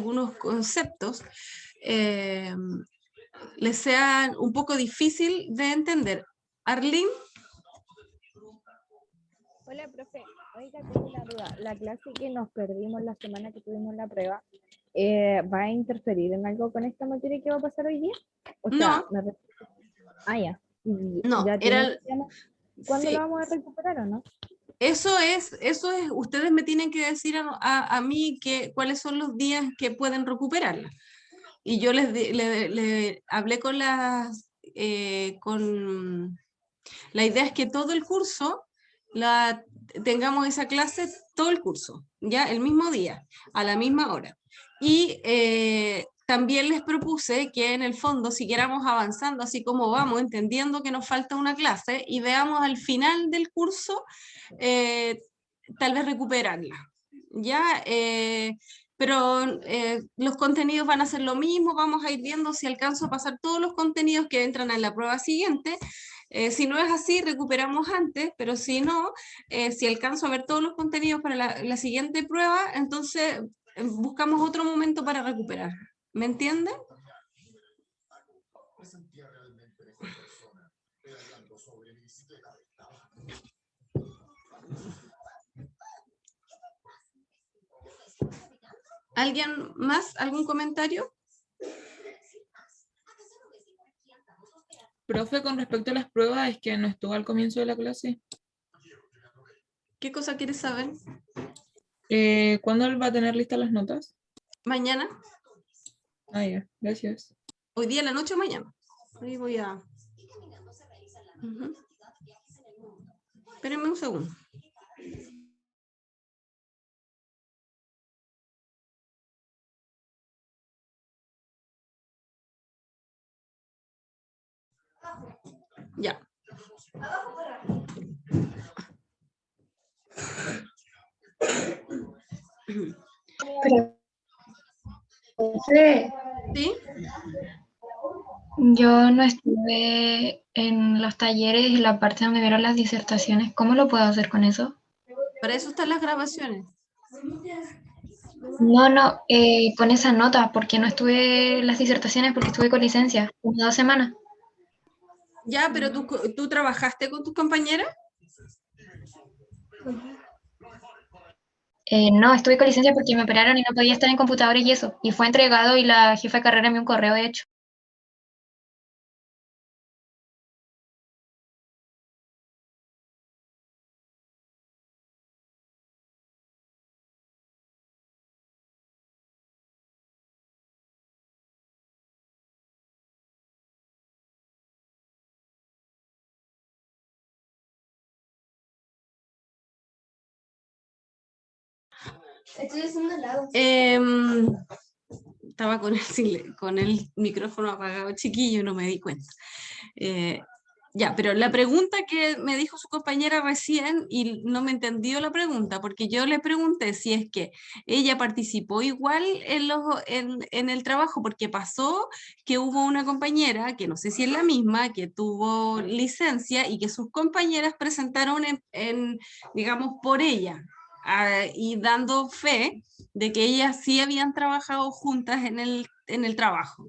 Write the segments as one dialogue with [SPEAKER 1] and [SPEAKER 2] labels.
[SPEAKER 1] algunos conceptos les sean un poco difícil de entender. Arlene.
[SPEAKER 2] Hola, profe. Oiga, tengo una duda. La clase que nos perdimos la semana que tuvimos la prueba, ¿va a interferir en algo con esta materia que va a pasar hoy día? O sea,
[SPEAKER 1] No,
[SPEAKER 2] ya. ¿Y
[SPEAKER 1] no,
[SPEAKER 2] ya
[SPEAKER 1] era,
[SPEAKER 2] tiene cuándo lo
[SPEAKER 1] sí,
[SPEAKER 2] vamos a recuperar o no?
[SPEAKER 1] eso es, ustedes me tienen que decir a mí cuáles son los días que pueden recuperarla. Y yo le hablé con la idea es que todo el curso tengamos esa clase todo el curso, ya el mismo día, a la misma hora. Y también les propuse que en el fondo siguiéramos avanzando así como vamos, entendiendo que nos falta una clase y veamos al final del curso tal vez recuperarla. ¿Ya? Pero los contenidos van a ser lo mismo, vamos a ir viendo si alcanzo a pasar todos los contenidos que entran en la prueba siguiente. Si no es así, recuperamos antes, pero si no, si alcanzo a ver todos los contenidos para la siguiente prueba, entonces buscamos otro momento para recuperar. ¿Me entienden? ¿Alguien más? ¿Algún comentario?
[SPEAKER 3] Profe, con respecto a las pruebas, es que no estuvo al comienzo de la clase.
[SPEAKER 1] ¿Qué cosa quieres saber?
[SPEAKER 3] ¿Cuándo va a tener listas las notas?
[SPEAKER 1] ¿Mañana?
[SPEAKER 3] Ah, ya, gracias.
[SPEAKER 1] ¿Hoy día, la noche o mañana? Ahí voy a... Espérenme un segundo. Ya.
[SPEAKER 4] Profe,
[SPEAKER 1] ¿Sí?
[SPEAKER 4] yo no estuve en los talleres y la parte donde vieron las disertaciones. ¿Cómo lo puedo hacer con eso?
[SPEAKER 1] Para eso están las grabaciones.
[SPEAKER 4] No, con esa nota, porque no estuve en las disertaciones porque estuve con licencia, como 2 semanas.
[SPEAKER 1] Ya, pero ¿tú trabajaste con tus compañeras?
[SPEAKER 4] No, estuve con licencia porque me operaron y no podía estar en computadores y eso. Y fue entregado y la jefa de carrera me dio un correo, de hecho.
[SPEAKER 5] Estoy haciendo helado.
[SPEAKER 1] Estaba con el micrófono apagado, chiquillo, no me di cuenta. Ya, pero la pregunta que me dijo su compañera recién, y no me entendió la pregunta, porque yo le pregunté si es que ella participó igual en el trabajo, porque pasó que hubo una compañera, que no sé si es la misma, que tuvo licencia y que sus compañeras presentaron digamos, por ella, y dando fe de que ellas sí habían trabajado juntas en el trabajo.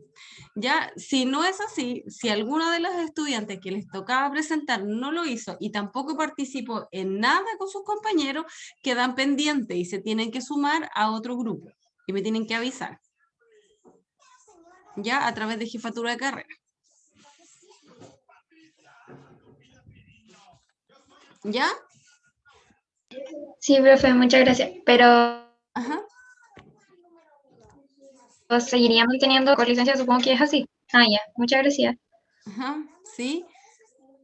[SPEAKER 1] Ya, si no es así, si alguno de los estudiantes que les tocaba presentar no lo hizo y tampoco participó en nada con sus compañeros, quedan pendientes y se tienen que sumar a otro grupo y me tienen que avisar. Ya, a través de jefatura de carrera. ¿Ya?
[SPEAKER 4] Sí, profe, muchas gracias. Pero
[SPEAKER 1] Ajá.
[SPEAKER 4] seguiría manteniendo con licencia, supongo que es así. Ah, ya, muchas gracias.
[SPEAKER 1] Ajá. Sí.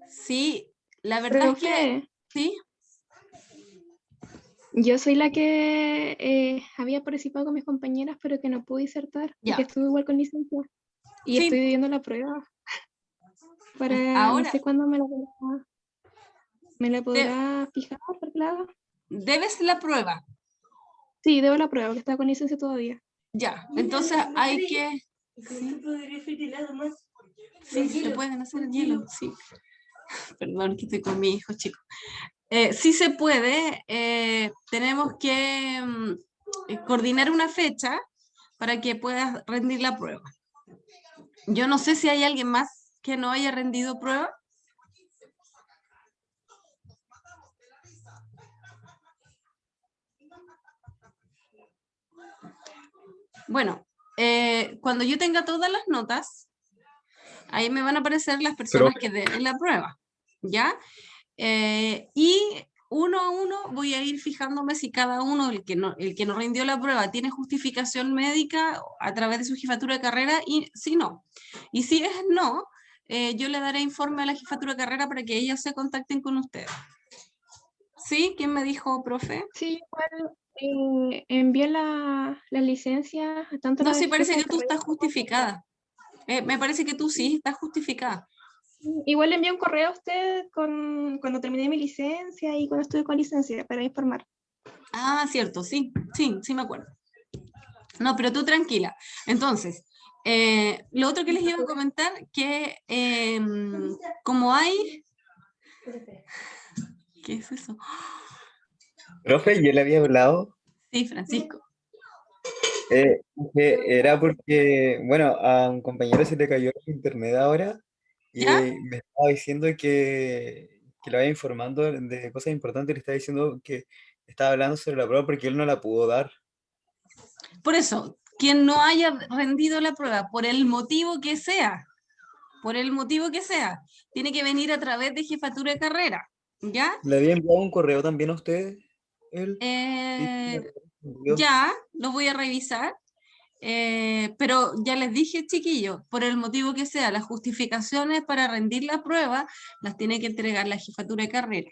[SPEAKER 1] Sí. La verdad es que...
[SPEAKER 5] Profe,
[SPEAKER 1] Sí.
[SPEAKER 5] yo soy la que había participado con mis compañeras, pero que no pude disertar, y que
[SPEAKER 1] Ya.
[SPEAKER 5] estuve igual con licencia. Y estoy
[SPEAKER 1] Sí.
[SPEAKER 5] viviendo la prueba para, no
[SPEAKER 1] Ahora,
[SPEAKER 5] sé cuándo me la podrá fijar para que la haga.
[SPEAKER 1] debes la prueba.
[SPEAKER 5] Sí, debo la prueba, porque está con licencia todavía.
[SPEAKER 1] Ya. Entonces hay que... Sí, se pueden hacer el hielo, sí. Perdón, que estoy con mi hijo chico. Sí se puede, tenemos que coordinar una fecha para que puedas rendir la prueba. Yo no sé si hay alguien más que no haya rendido prueba. Bueno, cuando yo tenga todas las notas, ahí me van a aparecer las personas que deben la prueba, ¿ya? Y uno a uno voy a ir fijándome si cada uno, el que no rindió la prueba, tiene justificación médica a través de su jefatura de carrera, y si no. Y si es no, yo le daré informe a la jefatura de carrera para que ellos se contacten con ustedes. ¿Sí? ¿Quién me dijo, profe?
[SPEAKER 5] Sí, igual envié la licencia, tanto
[SPEAKER 1] No,
[SPEAKER 5] la de
[SPEAKER 1] sí, parece
[SPEAKER 5] jefe de
[SPEAKER 1] que tú
[SPEAKER 5] carrera
[SPEAKER 1] estás
[SPEAKER 5] como la
[SPEAKER 1] justificada. Me parece que tú sí estás justificada.
[SPEAKER 5] igual le envié un correo a usted cuando terminé mi licencia y cuando estuve con licencia para informar.
[SPEAKER 1] Ah, cierto, sí, sí me acuerdo. No, pero tú tranquila. Entonces, lo otro que les iba a comentar, que como hay... ¿Qué es eso?
[SPEAKER 6] Profe, yo le había hablado,
[SPEAKER 1] Sí, Francisco.
[SPEAKER 6] que era porque, bueno, a un compañero se le cayó el internet ahora y
[SPEAKER 1] ¿Ya?
[SPEAKER 6] me estaba diciendo que le vaya informando de cosas importantes, le estaba diciendo que estaba hablando sobre la prueba porque él no la pudo dar.
[SPEAKER 1] Por eso, quien no haya rendido la prueba, por el motivo que sea, tiene que venir a través de jefatura de carrera, ¿ya?
[SPEAKER 6] ¿Le había enviado un correo también a usted, él? Sí, me envió.
[SPEAKER 1] Ya, lo voy a revisar. Pero ya les dije, chiquillos, por el motivo que sea, las justificaciones para rendir la prueba las tiene que entregar la jefatura de carrera.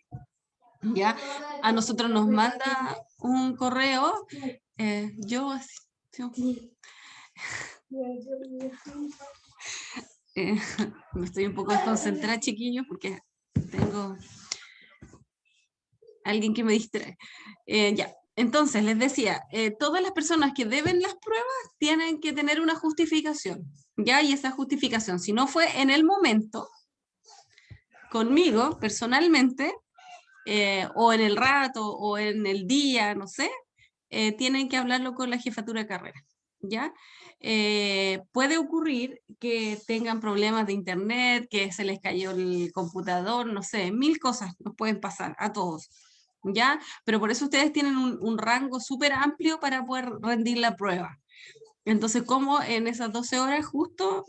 [SPEAKER 1] ¿Ya? A nosotros nos manda un correo, me estoy un poco desconcentrada, chiquillos, porque tengo alguien que me distrae. Ya, entonces les decía, todas las personas que deben las pruebas tienen que tener una justificación, ¿ya? Y esa justificación, si no fue en el momento, conmigo personalmente, o en el rato, o en el día, no sé, tienen que hablarlo con la jefatura de carrera, ¿ya? Puede ocurrir que tengan problemas de internet, que se les cayó el computador, no sé, 1000 cosas nos pueden pasar a todos, ¿ya? Pero por eso ustedes tienen un rango súper amplio para poder rendir la prueba. Entonces, como en esas 12 horas justo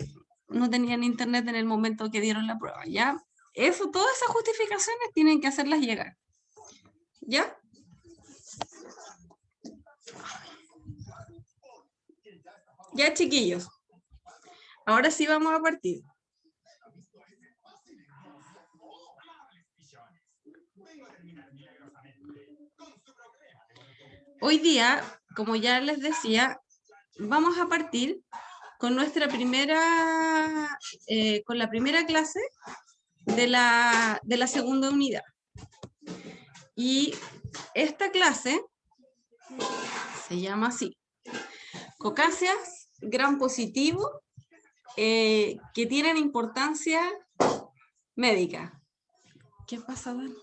[SPEAKER 1] no tenían internet en el momento que dieron la prueba, ¿ya? Eso, todas esas justificaciones tienen que hacerlas llegar, ¿ya? Ya, chiquillos. Ahora sí vamos a partir. Hoy día, como ya les decía, vamos a partir con nuestra primera, con la primera clase de la segunda unidad. Y esta clase se llama así: cocáceas gram positivo que tienen importancia médica. ¿Qué pasa, Dan?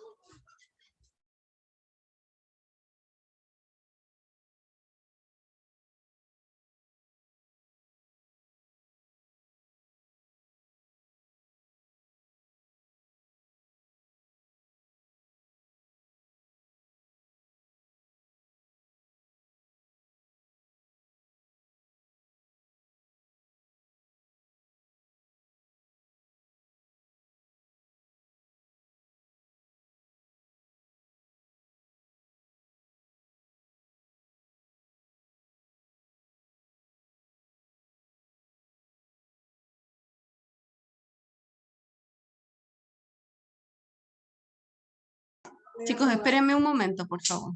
[SPEAKER 1] Chicos, espérenme un momento, por favor.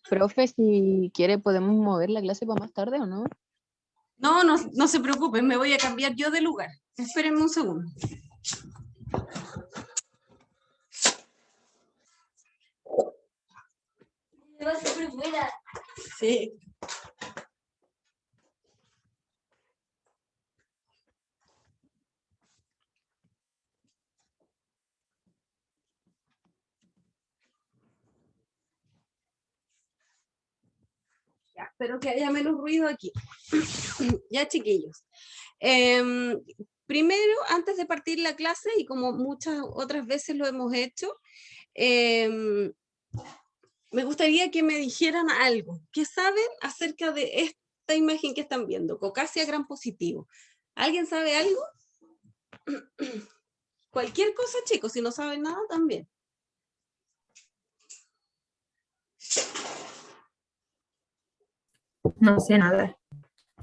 [SPEAKER 7] Profe, si quiere podemos mover la clase para más tarde o no.
[SPEAKER 1] No se preocupen, me voy a cambiar yo de lugar. Espérenme un segundo. Sí. Ya, espero que haya menos ruido aquí. Ya, chiquillos. Primero, antes de partir la clase, y como muchas otras veces lo hemos hecho, me gustaría que me dijeran algo. ¿Qué saben acerca de esta imagen que están viendo? Caucasia gran positivo. ¿Alguien sabe algo? Cualquier cosa, chicos, si no saben nada, también.
[SPEAKER 3] No sé nada.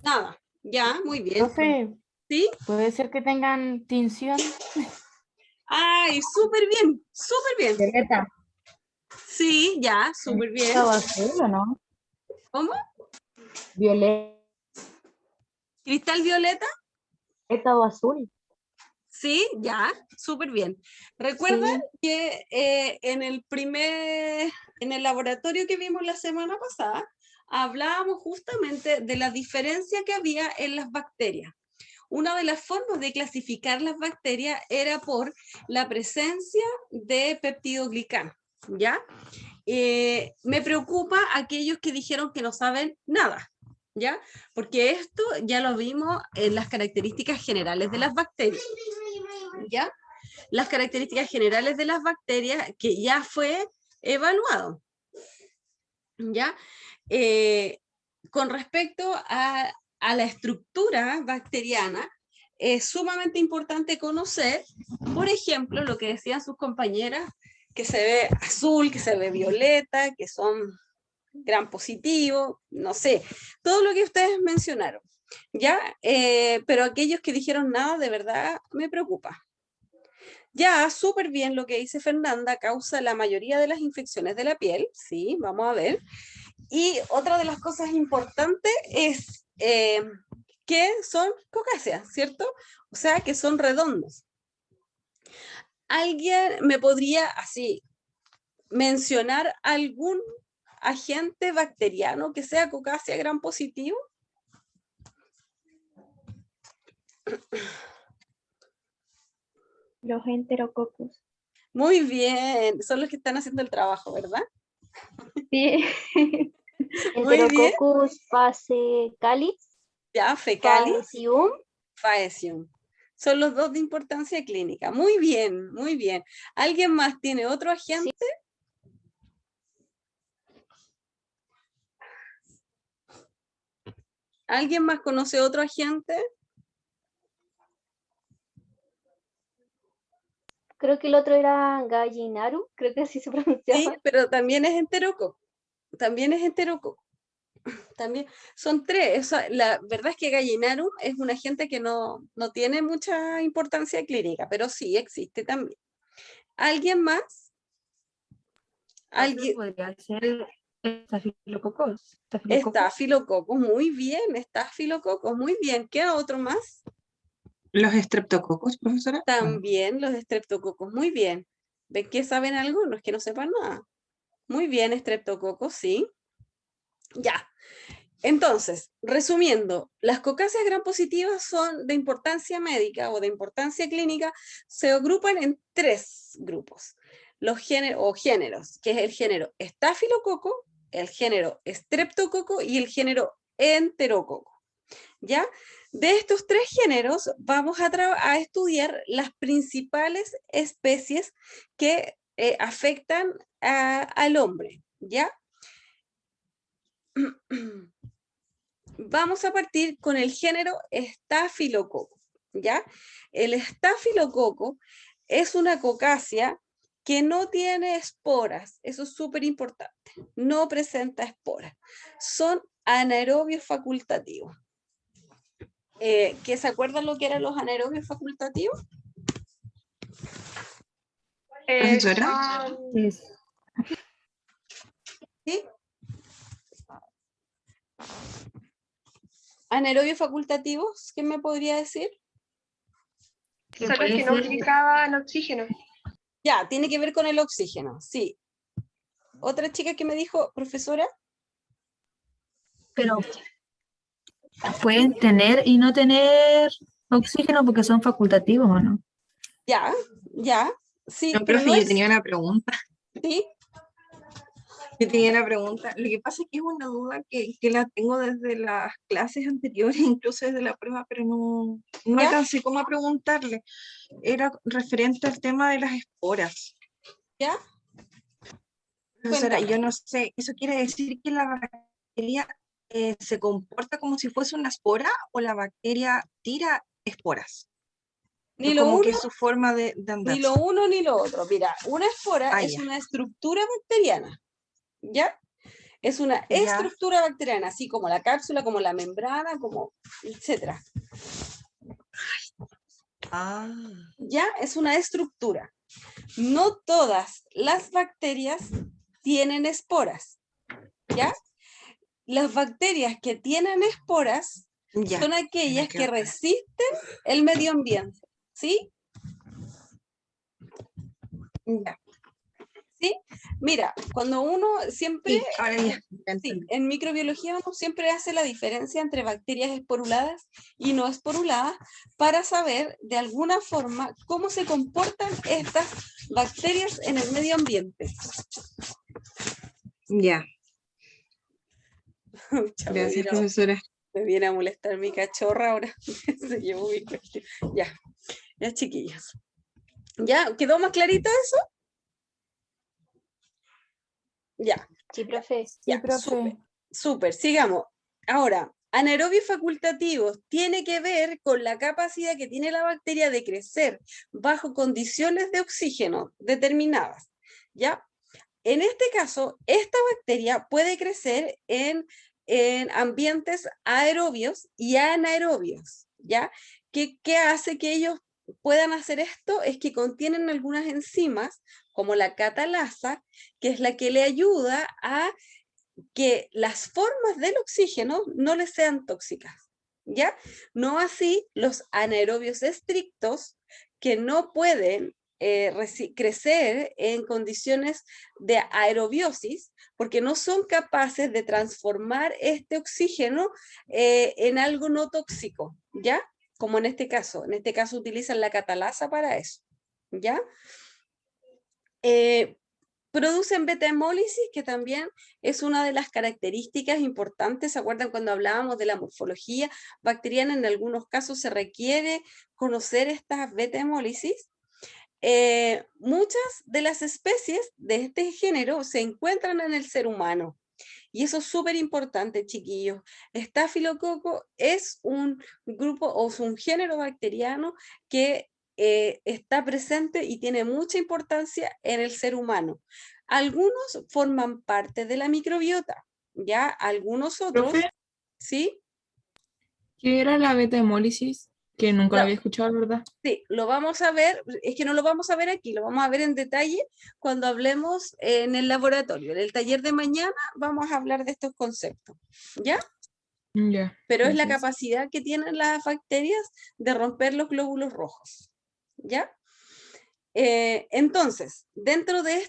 [SPEAKER 1] Nada. Ya, muy bien.
[SPEAKER 8] Profe,
[SPEAKER 1] ¿Sí?
[SPEAKER 8] ¿puede ser que tengan tinción?
[SPEAKER 1] ¡Ay, súper bien! ¡Súper bien!
[SPEAKER 2] Violeta.
[SPEAKER 1] Sí, ya, súper bien.
[SPEAKER 8] ¿Estaba azul o no?
[SPEAKER 1] ¿Cómo?
[SPEAKER 8] ¿Violeta
[SPEAKER 1] ¿Cristal violeta?
[SPEAKER 8] o azul?
[SPEAKER 1] Sí, ya, súper bien. Recuerden
[SPEAKER 8] Sí.
[SPEAKER 1] que en el laboratorio que vimos la semana pasada, hablábamos justamente de la diferencia que había en las bacterias. Una de las formas de clasificar las bacterias era por la presencia de peptidoglicano, ¿ya? Me preocupa aquellos que dijeron que no saben nada, ¿ya? Porque esto ya lo vimos en las características generales de las bacterias, ¿ya? Las características generales de las bacterias que ya fue evaluado, ¿ya? Con respecto a la estructura bacteriana, es sumamente importante conocer, por ejemplo, lo que decían sus compañeras, que se ve azul, que se ve violeta, que son gran positivo, no sé, todo lo que ustedes mencionaron, ¿ya? Pero aquellos que dijeron nada, de verdad me preocupa. Ya, súper bien lo que dice Fernanda, causa la mayoría de las infecciones de la piel, sí, vamos a ver. Y otra de las cosas importantes es que son cocáceas, ¿cierto? O sea, que son redondos. ¿Alguien me podría así mencionar algún agente bacteriano que sea cocácea gran positivo?
[SPEAKER 5] Los enterococos.
[SPEAKER 1] Muy bien, son los que están haciendo el trabajo, ¿verdad?
[SPEAKER 5] Sí.
[SPEAKER 1] Muy bien.
[SPEAKER 9] Enterococcus faecalis,
[SPEAKER 1] Ya, fecalis,
[SPEAKER 9] faecium.
[SPEAKER 1] faecium. Son los dos de importancia clínica. Muy bien, muy bien. ¿Alguien más tiene otro agente? ¿Alguien más conoce otro agente?
[SPEAKER 9] Creo que el otro era Gallinarum, creo que así se pronunciaba.
[SPEAKER 1] Sí, pero también es enterococo. También es enterococo. También son tres. O sea, la verdad es que Gallinarum es un agente que no tiene mucha importancia clínica, pero sí existe también. ¿Alguien más? ¿Alguien?
[SPEAKER 3] Podría ser estafilococos.
[SPEAKER 1] Estafilococos, muy bien. Estafilococos, muy bien. ¿Qué otro más?
[SPEAKER 3] ¿Los estreptococos, profesora?
[SPEAKER 1] También los estreptococos, muy bien. ¿Ven que saben algunos que no sepan nada? Muy bien, estreptococos, sí. Ya. Entonces, resumiendo, las cocáceas gram positivas son de importancia médica o de importancia clínica, se agrupan en tres grupos. Los géneros, que es el género estafilococo, el género estreptococo y el género enterococo. ¿Ya? De estos tres géneros vamos a estudiar las principales especies que afectan al hombre, ¿ya? Vamos a partir con el género estafilococo, ¿ya? El estafilococo es una cocácea que no tiene esporas, eso es súper importante, no presenta esporas, son anaerobios facultativos. ¿Que se acuerdan lo que eran los anaerobios facultativos?
[SPEAKER 3] ¿Profesora?
[SPEAKER 1] ¿Sí? Anaerobios facultativos, ¿qué me podría decir?
[SPEAKER 5] Son los que no utilizaban oxígeno.
[SPEAKER 1] Ya, tiene que ver con el oxígeno, sí. Otra chica que me dijo, profesora.
[SPEAKER 3] Pero pueden tener y no tener oxígeno porque son facultativos, ¿o no?
[SPEAKER 1] Ya, sí.
[SPEAKER 3] No,
[SPEAKER 1] pero
[SPEAKER 3] profe, yo tenía una pregunta.
[SPEAKER 1] ¿Sí?
[SPEAKER 10] Yo tenía una pregunta. Lo que pasa es que es una duda que la tengo desde las clases anteriores, incluso desde la prueba, pero no
[SPEAKER 1] ¿Ya?
[SPEAKER 10] alcancé cómo a preguntarle. Era referente al tema de las esporas.
[SPEAKER 1] ¿Ya?
[SPEAKER 10] Profesora,
[SPEAKER 1] Cuéntame.
[SPEAKER 10] yo no sé, ¿eso quiere decir que la bacteria se comporta como si fuese una espora o la bacteria tira esporas?
[SPEAKER 1] Ni lo
[SPEAKER 10] Como que
[SPEAKER 1] uno,
[SPEAKER 10] es su forma de
[SPEAKER 1] ni
[SPEAKER 10] andarse.
[SPEAKER 1] lo uno ni lo otro. Mira, una espora
[SPEAKER 10] Ah,
[SPEAKER 1] es
[SPEAKER 10] ya.
[SPEAKER 1] una estructura bacteriana, ¿ya? Es una
[SPEAKER 10] Ya.
[SPEAKER 1] estructura bacteriana, así como la cápsula, como la membrana, como etcétera.
[SPEAKER 10] Ah,
[SPEAKER 1] ¿Ya? Es una estructura. No todas las bacterias tienen esporas, ¿ya? Las bacterias que tienen esporas
[SPEAKER 10] ya.
[SPEAKER 1] son aquellas que resisten el medio ambiente, ¿sí?
[SPEAKER 10] Ya.
[SPEAKER 1] ¿Sí? Mira, cuando uno siempre,
[SPEAKER 10] Sí, ahora ya. Ya
[SPEAKER 1] sí,
[SPEAKER 10] entendí.
[SPEAKER 1] en microbiología uno siempre hace la diferencia entre bacterias esporuladas y no esporuladas para saber de alguna forma cómo se comportan estas bacterias en el medio ambiente.
[SPEAKER 10] Ya.
[SPEAKER 1] Pucha,
[SPEAKER 10] Gracias, profesora.
[SPEAKER 1] me viene a molestar mi cachorra ahora. Se llevó mi cuestión. Ya, ya chiquillos. ¿Ya? ¿Quedó más clarito eso? Ya.
[SPEAKER 9] Sí, profe.
[SPEAKER 2] Sí,
[SPEAKER 1] Ya,
[SPEAKER 2] profe.
[SPEAKER 1] súper, súper, sigamos. Ahora, anaerobios facultativos tiene que ver con la capacidad que tiene la bacteria de crecer bajo condiciones de oxígeno determinadas, ¿ya? En este caso, esta bacteria puede crecer en ambientes aerobios y anaerobios, ¿ya? ¿Qué hace que ellos puedan hacer esto? Es que contienen algunas enzimas, como la catalasa, que es la que le ayuda a que las formas del oxígeno no les sean tóxicas, ¿ya? No así los anaerobios estrictos que no pueden crecer en condiciones de aerobiosis porque no son capaces de transformar este oxígeno en algo no tóxico, ¿ya? Como en este caso utilizan la catalasa para eso, ¿ya? Producen beta-hemólisis, que también es una de las características importantes. ¿Se acuerdan cuando hablábamos de la morfología bacteriana? En algunos casos se requiere conocer estas beta-hemólisis. Muchas de las especies de este género se encuentran en el ser humano. Y eso es súper importante, chiquillos. Estafilococo es un grupo o es un género bacteriano que está presente y tiene mucha importancia en el ser humano. Algunos forman parte de la microbiota, ¿ya? Algunos otros,
[SPEAKER 3] Profe,
[SPEAKER 1] ¿sí?
[SPEAKER 3] ¿qué era la beta-hemólisis? Que nunca lo había escuchado, ¿verdad?
[SPEAKER 1] Sí, lo vamos a ver, es que no lo vamos a ver aquí, lo vamos a ver en detalle cuando hablemos en el laboratorio. En el taller de mañana vamos a hablar de estos conceptos, ¿ya?
[SPEAKER 3] Ya.
[SPEAKER 1] Pero es la
[SPEAKER 3] Gracias.
[SPEAKER 1] capacidad que tienen las bacterias de romper los glóbulos rojos, ¿ya? Entonces, dentro de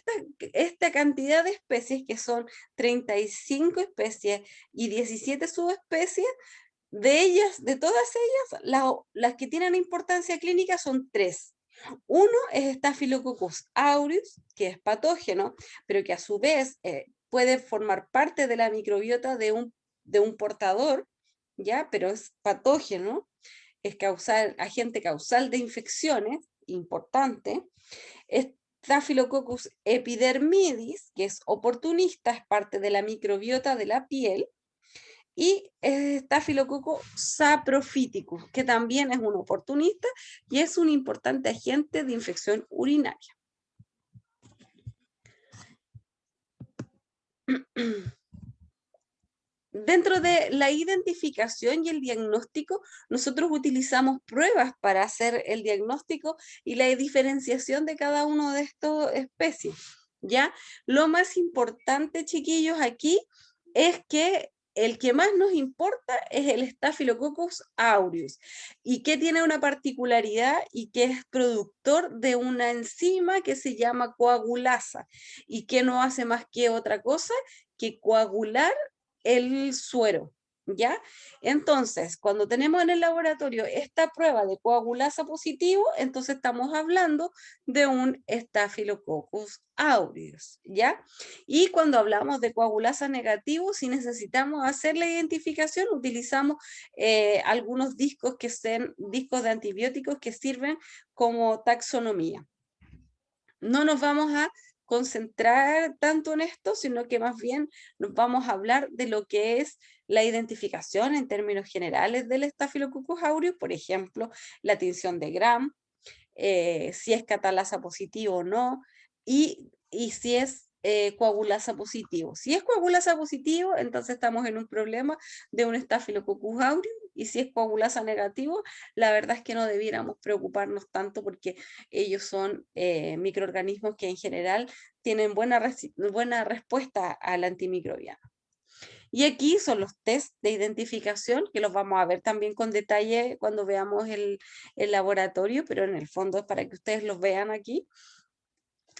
[SPEAKER 1] esta cantidad de especies, que son 35 especies y 17 subespecies, de ellas, de todas ellas, las que tienen importancia clínica son 3. Uno es Staphylococcus aureus, que es patógeno, pero que a su vez puede formar parte de la microbiota de un portador, ¿ya? Pero es patógeno, es agente causal de infecciones, importante. Staphylococcus epidermidis, que es oportunista, es parte de la microbiota de la piel. Y Staphylococcus saprophyticus, que también es un oportunista y es un importante agente de infección urinaria. Dentro de la identificación y el diagnóstico, nosotros utilizamos pruebas para hacer el diagnóstico y la diferenciación de cada una de estas especies, ¿ya? Lo más importante, chiquillos, aquí es que el que más nos importa es el Staphylococcus aureus, y que tiene una particularidad y que es productor de una enzima que se llama coagulasa, y que no hace más que otra cosa que coagular el suero, ¿Ya? Entonces, cuando tenemos en el laboratorio esta prueba de coagulasa positivo, entonces estamos hablando de un Staphylococcus aureus, ¿ya? Y cuando hablamos de coagulasa negativo, si necesitamos hacer la identificación, utilizamos algunos discos que son discos de antibióticos que sirven como taxonomía. No nos vamos a concentrar tanto en esto, sino que más bien nos vamos a hablar de lo que es la identificación en términos generales del Staphylococcus aureus, por ejemplo, la tinción de Gram, si es catalasa positivo o no, y si es coagulasa positivo. Si es coagulasa positivo, entonces estamos en un problema de un Staphylococcus aureus, y si es coagulasa negativo, la verdad es que no debiéramos preocuparnos tanto porque ellos son microorganismos que en general tienen buena respuesta al antimicrobiano. Y aquí son los test de identificación, que los vamos a ver también con detalle cuando veamos el laboratorio, pero en el fondo es para que ustedes los vean aquí.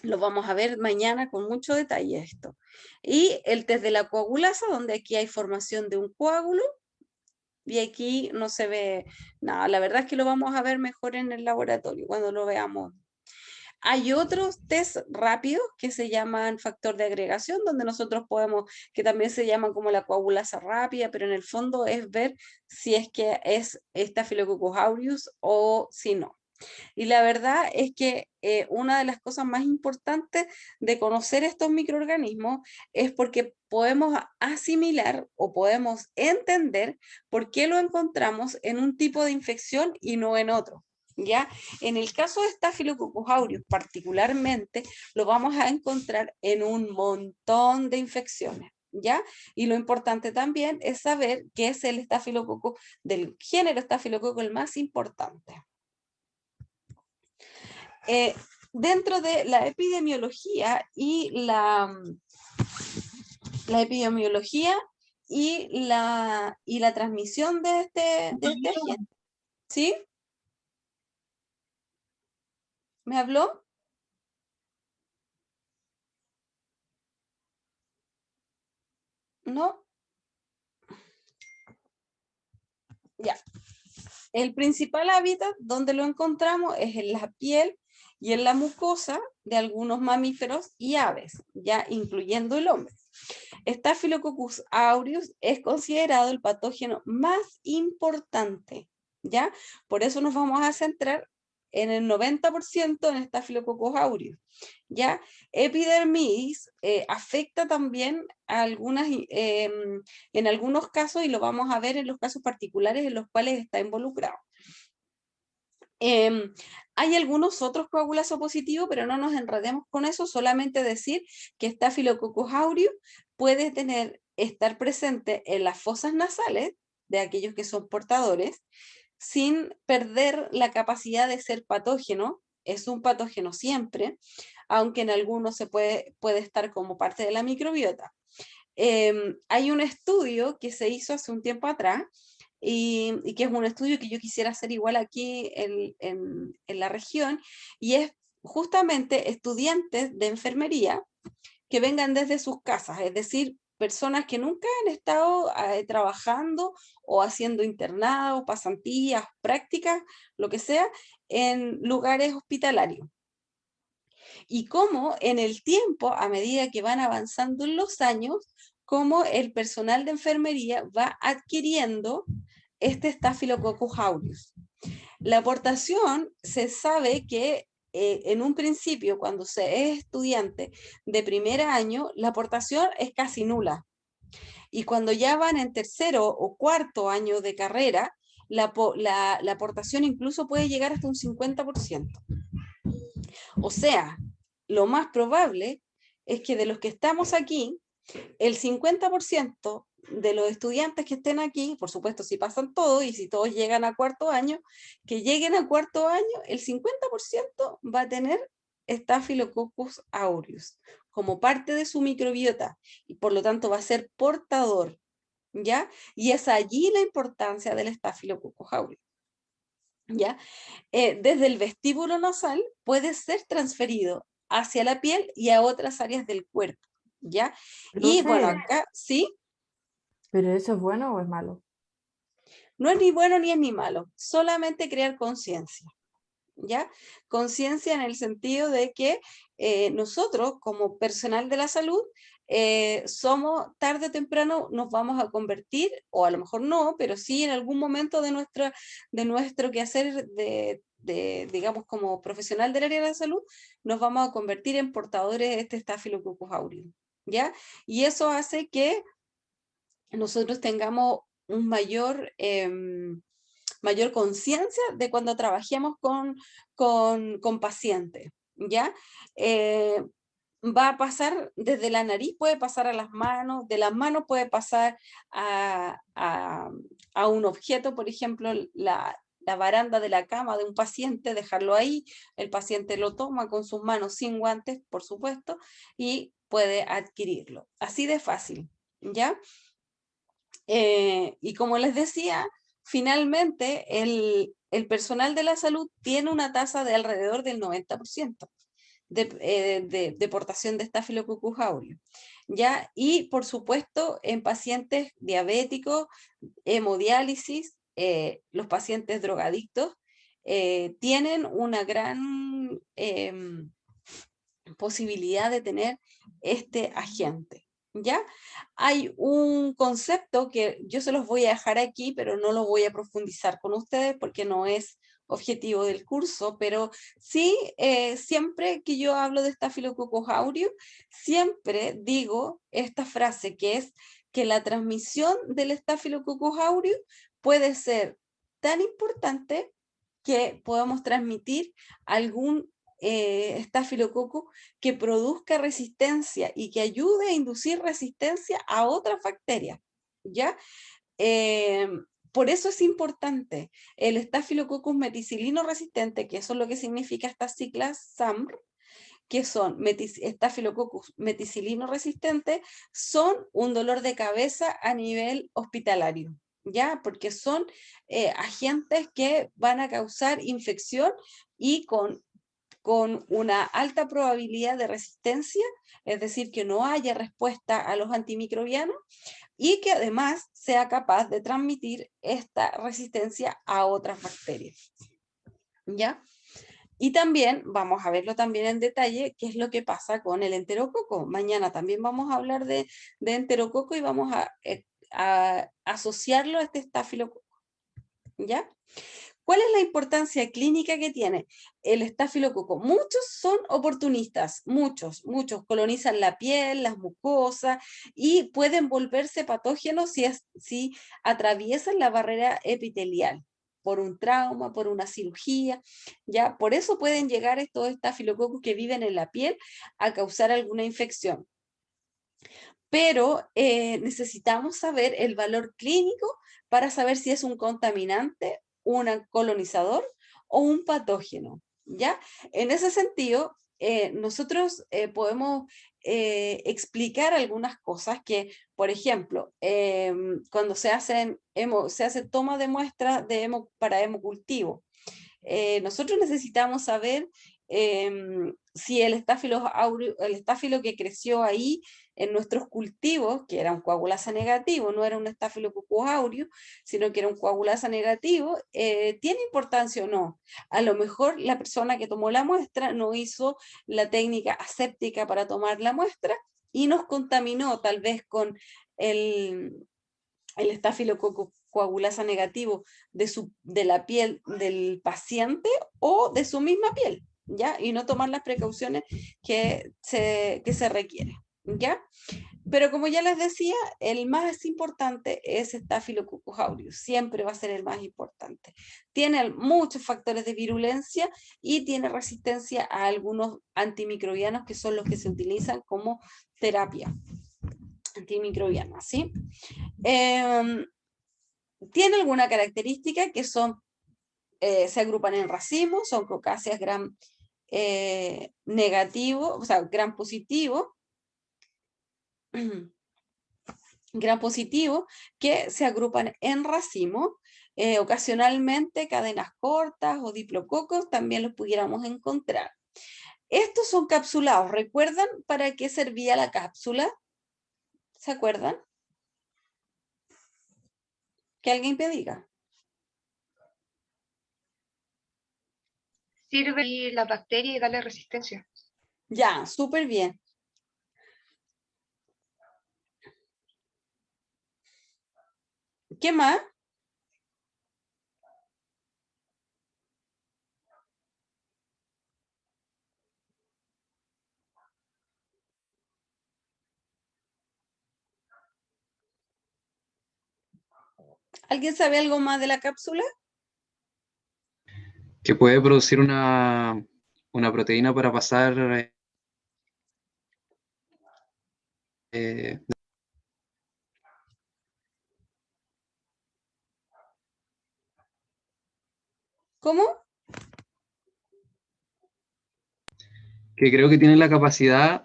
[SPEAKER 1] Los vamos a ver mañana con mucho detalle esto. Y el test de la coagulasa, donde aquí hay formación de un coágulo, y aquí no se ve nada. La verdad es que lo vamos a ver mejor en el laboratorio, cuando lo veamos. Hay otros test rápidos que se llaman factor de agregación, donde nosotros podemos, que también se llaman como la coagulasa rápida, pero en el fondo es ver si es que es Staphylococcus aureus o si no. Y la verdad es que una de las cosas más importantes de conocer estos microorganismos es porque podemos asimilar o podemos entender por qué lo encontramos en un tipo de infección y no en otro. ¿Ya? En el caso de Staphylococcus aureus particularmente, lo vamos a encontrar en un montón de infecciones, ¿ya? Y lo importante también es saber qué es el estafilococo del género estafilococo el más importante. Dentro de la epidemiología y la epidemiología y la transmisión de este agente, ¿sí? ¿Me habló? ¿No? Ya. El principal hábitat donde lo encontramos es en la piel y en la mucosa de algunos mamíferos y aves, ya incluyendo el hombre. Staphylococcus aureus es considerado el patógeno más importante, ¿ya? Por eso nos vamos a centrar en el 90% en Staphylococcus aureus, ¿ya? Epidermidis afecta también a en algunos casos, y lo vamos a ver en los casos particulares en los cuales está involucrado. Hay algunos otros coagulasos positivos, pero no nos enredemos con eso, solamente decir que Staphylococcus aureus puede estar presente en las fosas nasales de aquellos que son portadores, sin perder la capacidad de ser patógeno. Es un patógeno siempre, aunque en algunos puede estar como parte de la microbiota. Hay un estudio que se hizo hace un tiempo atrás, y que es un estudio que yo quisiera hacer igual aquí en la región, y es justamente estudiantes de enfermería que vengan desde sus casas, es decir, personas que nunca han estado trabajando o haciendo internados, pasantías, prácticas, lo que sea, en lugares hospitalarios. Y cómo en el tiempo, a medida que van avanzando en los años, cómo el personal de enfermería va adquiriendo este Staphylococcus aureus. La aportación se sabe que en un principio, cuando se es estudiante de primer año, la aportación es casi nula. Y cuando ya van en tercero o cuarto año de carrera, la aportación incluso puede llegar hasta un 50%. O sea, lo más probable es que de los que estamos aquí, el 50% de los estudiantes que estén aquí, por supuesto si pasan todos y si todos llegan a cuarto año, que lleguen a cuarto año, el 50% va a tener Staphylococcus aureus como parte de su microbiota y por lo tanto va a ser portador, ¿ya? Y es allí la importancia del Staphylococcus aureus, ¿ya? Desde el vestíbulo nasal puede ser transferido hacia la piel y a otras áreas del cuerpo, ¿ya? Y bueno, acá, ¿sí?
[SPEAKER 2] ¿Pero eso es bueno o es malo?
[SPEAKER 1] No es ni bueno ni es ni malo, solamente crear conciencia. ¿Ya? Conciencia en el sentido de que nosotros, como personal de la salud, somos tarde o temprano nos vamos a convertir, o a lo mejor no, pero sí en algún momento de nuestro quehacer digamos, como profesional del área de la salud, nos vamos a convertir en portadores de este Staphylococcus aureus, ¿ya? Y eso hace que nosotros tengamos un mayor conciencia de cuando trabajemos con pacientes, ¿ya? Va a pasar desde la nariz, puede pasar a las manos, de las manos puede pasar a un objeto, por ejemplo, la baranda de la cama de un paciente, dejarlo ahí, el paciente lo toma con sus manos sin guantes, por supuesto, y puede adquirirlo. Así de fácil, ¿ya? Y como les decía, finalmente el personal de la salud tiene una tasa de alrededor del 90% de deportación de Staphylococcus aureus, ¿ya? Y por supuesto, en pacientes diabéticos, hemodiálisis, los pacientes drogadictos, tienen una gran posibilidad de tener este agente, ¿ya? Hay un concepto que yo se los voy a dejar aquí, pero no lo voy a profundizar con ustedes porque no es objetivo del curso, pero sí, siempre que yo hablo de Staphylococcus aureus, siempre digo esta frase que es que la transmisión del Staphylococcus aureus puede ser tan importante que podamos transmitir algún estafilococo que produzca resistencia y que ayude a inducir resistencia a otras bacterias, ¿ya? Por eso es importante el Staphylococcus meticilino resistente, que eso es lo que significa estas siglas SAMR, que son Staphylococcus meticilino resistente, son un dolor de cabeza a nivel hospitalario, ¿ya? Porque son agentes que van a causar infección y con una alta probabilidad de resistencia, es decir, que no haya respuesta a los antimicrobianos y que además sea capaz de transmitir esta resistencia a otras bacterias, ¿ya? Y también, vamos a verlo también en detalle, qué es lo que pasa con el enterococo. Mañana también vamos a hablar de enterococo y vamos a asociarlo a este estafilococo, ¿ya? ¿Cuál es la importancia clínica que tiene el estafilococo? Muchos son oportunistas, muchos colonizan la piel, las mucosas y pueden volverse patógenos si atraviesan la barrera epitelial por un trauma, por una cirugía, ¿ya? Por eso pueden llegar estos estafilococos que viven en la piel a causar alguna infección. Pero necesitamos saber el valor clínico para saber si es un contaminante, un colonizador o un patógeno, ¿ya? En ese sentido, nosotros podemos explicar algunas cosas que, por ejemplo, cuando se hace toma de muestras para hemocultivo, nosotros necesitamos saber si el estáfilo que creció ahí en nuestros cultivos, que era un coagulasa negativo, no era un Staphylococcus aureus, sino que era un coagulasa negativo, ¿tiene importancia o no? A lo mejor la persona que tomó la muestra no hizo la técnica aséptica para tomar la muestra y nos contaminó tal vez con el estafilococo coagulasa negativo de la piel del paciente o de su misma piel, ¿ya? Y no tomar las precauciones que se requieren, ¿ya? Pero como ya les decía, el más importante es Staphylococcus aureus, siempre va a ser el más importante. Tiene muchos factores de virulencia y tiene resistencia a algunos antimicrobianos que son los que se utilizan como terapia antimicrobiana, ¿sí? Tiene alguna característica que son, se agrupan en racimos, son cocáceas gram negativo, o sea, gram positivo, gran positivo, que se agrupan en racimo. Ocasionalmente cadenas cortas o diplococos también los pudiéramos encontrar. Estos son capsulados. ¿Recuerdan para qué servía la cápsula? ¿Se acuerdan? Que alguien me diga.
[SPEAKER 5] Sirve la bacteria y darle resistencia.
[SPEAKER 1] Ya, súper bien. ¿Qué más? ¿Alguien sabe algo más de la cápsula?
[SPEAKER 11] Que puede producir una proteína para pasar eh,
[SPEAKER 1] ¿Cómo?
[SPEAKER 11] que creo que tiene la capacidad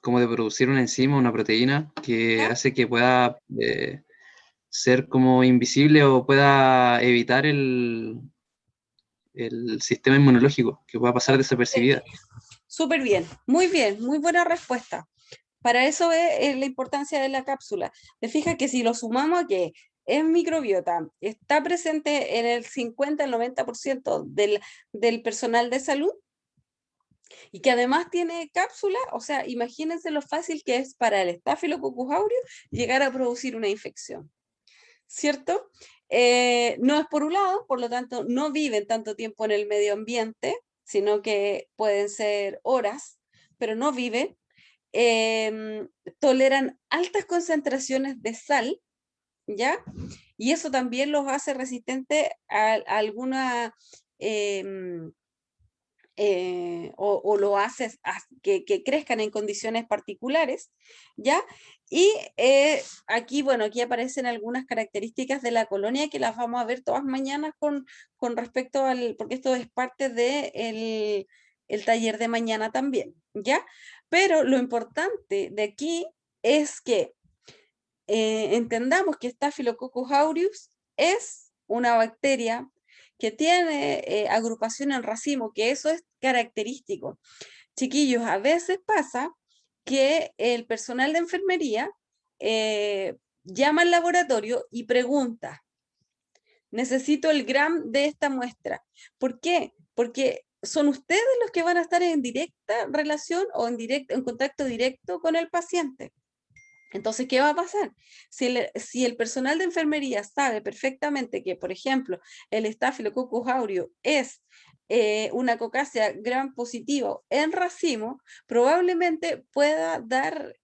[SPEAKER 11] como de producir una enzima, una proteína, que hace que pueda ser como invisible o pueda evitar el sistema inmunológico, que pueda pasar desapercibida.
[SPEAKER 1] Súper bien, muy buena respuesta. Para eso es la importancia de la cápsula. Te fijas que si lo sumamos a que es microbiota, está presente en el 50 al 90% del personal de salud, y que además tiene cápsula, o sea, imagínense lo fácil que es para el Staphylococcus aureus llegar a producir una infección, ¿cierto? No es por un lado, por lo tanto, no viven tanto tiempo en el medio ambiente, sino que pueden ser horas, pero no viven. Toleran altas concentraciones de sal, ¿ya? Y eso también los hace resistentes a alguna... o lo haces que crezcan en condiciones particulares, ¿ya? Y aquí, bueno, aquí aparecen algunas características de la colonia que las vamos a ver todas mañanas con respecto porque esto es parte del el taller de mañana también, ¿ya? Pero lo importante de aquí es que entendamos que Staphylococcus aureus es una bacteria que tiene agrupación en racimo, que eso es característico. Chiquillos, a veces pasa que el personal de enfermería llama al laboratorio y pregunta, necesito el gram de esta muestra. ¿Por qué? Porque son ustedes los que van a estar en directa relación o en contacto directo con el paciente. Entonces, ¿qué va a pasar? Si el personal de enfermería sabe perfectamente que, por ejemplo, el Staphylococcus aureus es una cocácea gram positivo en racimo, probablemente pueda dar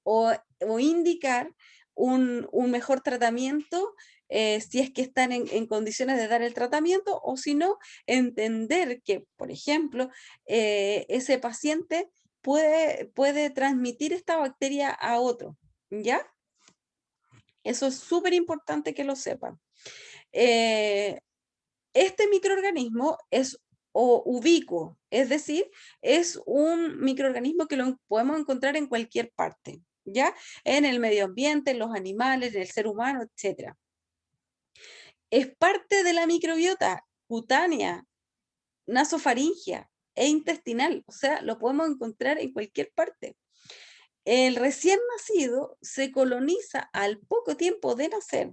[SPEAKER 1] o indicar un mejor tratamiento si es que están en condiciones de dar el tratamiento, o si no, entender que, por ejemplo, ese paciente puede transmitir esta bacteria a otro, ¿ya? Eso es súper importante que lo sepan. Este microorganismo es ubicuo, es decir, es un microorganismo que lo podemos encontrar en cualquier parte, ¿ya? En el medio ambiente, en los animales, en el ser humano, etc. Es parte de la microbiota cutánea, nasofaringea e intestinal, o sea, lo podemos encontrar en cualquier parte. El recién nacido se coloniza al poco tiempo de nacer.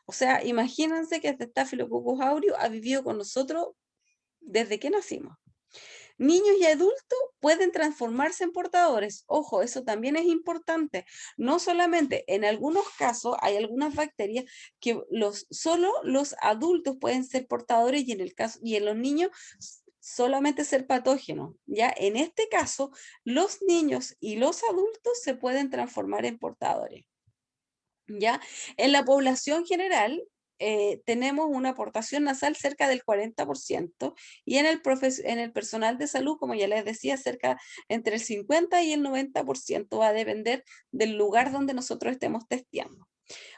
[SPEAKER 1] O sea, imagínense que este Staphylococcus aureus ha vivido con nosotros desde que nacimos. Niños y adultos pueden transformarse en portadores. Ojo, eso también es importante. No solamente, en algunos casos hay algunas bacterias que solo los adultos pueden ser portadores, y en los niños solamente ser patógenos. Ya en este caso, los niños y los adultos se pueden transformar en portadores. ¿Ya? En la población general tenemos una aportación nasal cerca del 40%, y en el personal de salud, como ya les decía, cerca entre el 50 y el 90%, va a depender del lugar donde nosotros estemos testeando.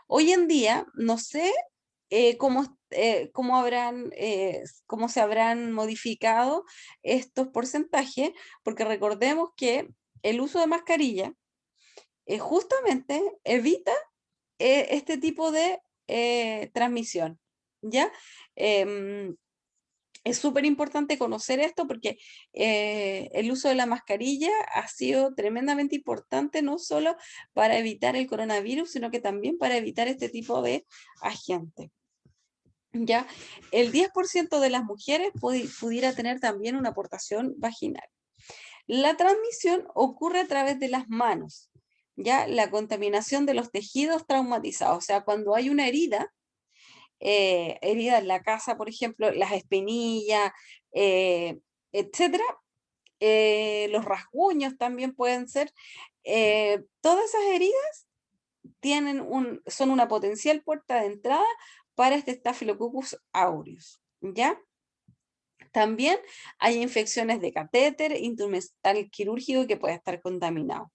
[SPEAKER 1] Hoy en día, no sé cómo se habrán modificado estos porcentajes, porque recordemos que el uso de mascarilla justamente evita este tipo de transmisión, ¿ya? es súper importante conocer esto porque el uso de la mascarilla ha sido tremendamente importante, no solo para evitar el coronavirus, sino que también para evitar este tipo de agentes. ¿Ya? El 10% de las mujeres pudiera tener también una aportación vaginal. La transmisión ocurre a través de las manos, ¿ya? La contaminación de los tejidos traumatizados, o sea, cuando hay una herida en la casa, por ejemplo, las espinillas, etcétera, los rasguños también pueden ser, todas esas heridas son una potencial puerta de entrada para este Staphylococcus aureus, ¿ya? También hay infecciones de catéter instrumental quirúrgico que puede estar contaminado.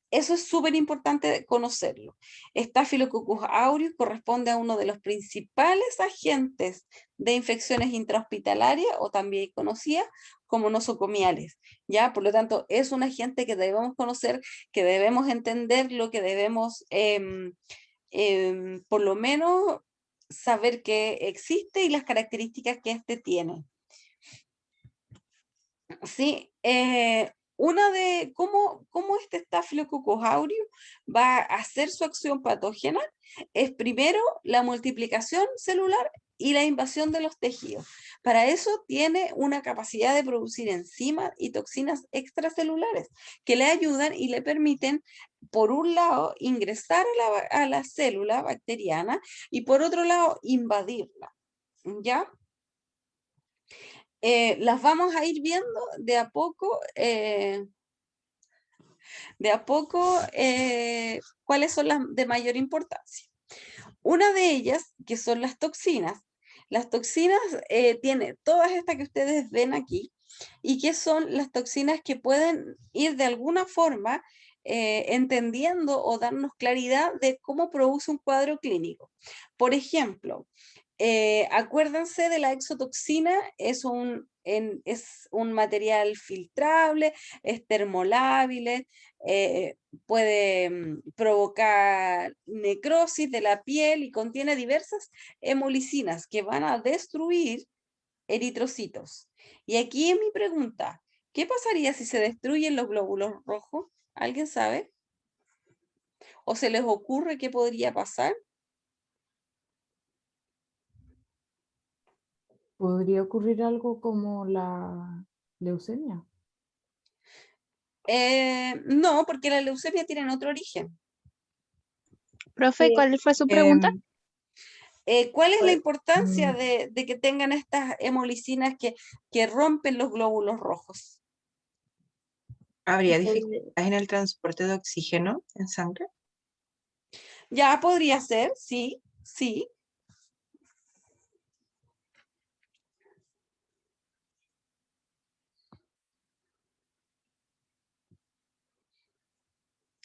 [SPEAKER 1] Eso es súper importante conocerlo. Staphylococcus aureus corresponde a uno de los principales agentes de infecciones intrahospitalarias o también conocida como nosocomiales, ¿ya? Por lo tanto, es un agente que debemos conocer, que debemos entenderlo, que debemos por lo menos saber que existe y las características que este tiene. Sí, una de cómo este Staphylococcus aureus va a hacer su acción patógena es primero la multiplicación celular y la invasión de los tejidos. Para eso tiene una capacidad de producir enzimas y toxinas extracelulares que le ayudan y le permiten, por un lado, ingresar a la célula bacteriana y por otro lado, invadirla. ¿Ya? Las vamos a ir viendo de a poco, cuáles son las de mayor importancia. Una de ellas, que son las toxinas. Las toxinas tiene todas estas que ustedes ven aquí, y que son las toxinas que pueden ir de alguna forma entendiendo o darnos claridad de cómo produce un cuadro clínico. Por ejemplo, acuérdense de la exotoxina, es un material filtrable, es termolable, puede provocar necrosis de la piel y contiene diversas hemolicinas que van a destruir eritrocitos. Y aquí es mi pregunta, ¿qué pasaría si se destruyen los glóbulos rojos? ¿Alguien sabe? ¿O se les ocurre qué podría pasar?
[SPEAKER 8] ¿Podría ocurrir algo como la leucemia?
[SPEAKER 1] No, porque la leucemia tiene otro origen.
[SPEAKER 7] Profe, ¿cuál fue su pregunta?
[SPEAKER 1] ¿Cuál es la importancia
[SPEAKER 8] Mm,
[SPEAKER 1] de que tengan estas hemolicinas que rompen los glóbulos rojos?
[SPEAKER 10] ¿Habría dificultades en el transporte de oxígeno en sangre?
[SPEAKER 1] Ya podría ser, sí, sí.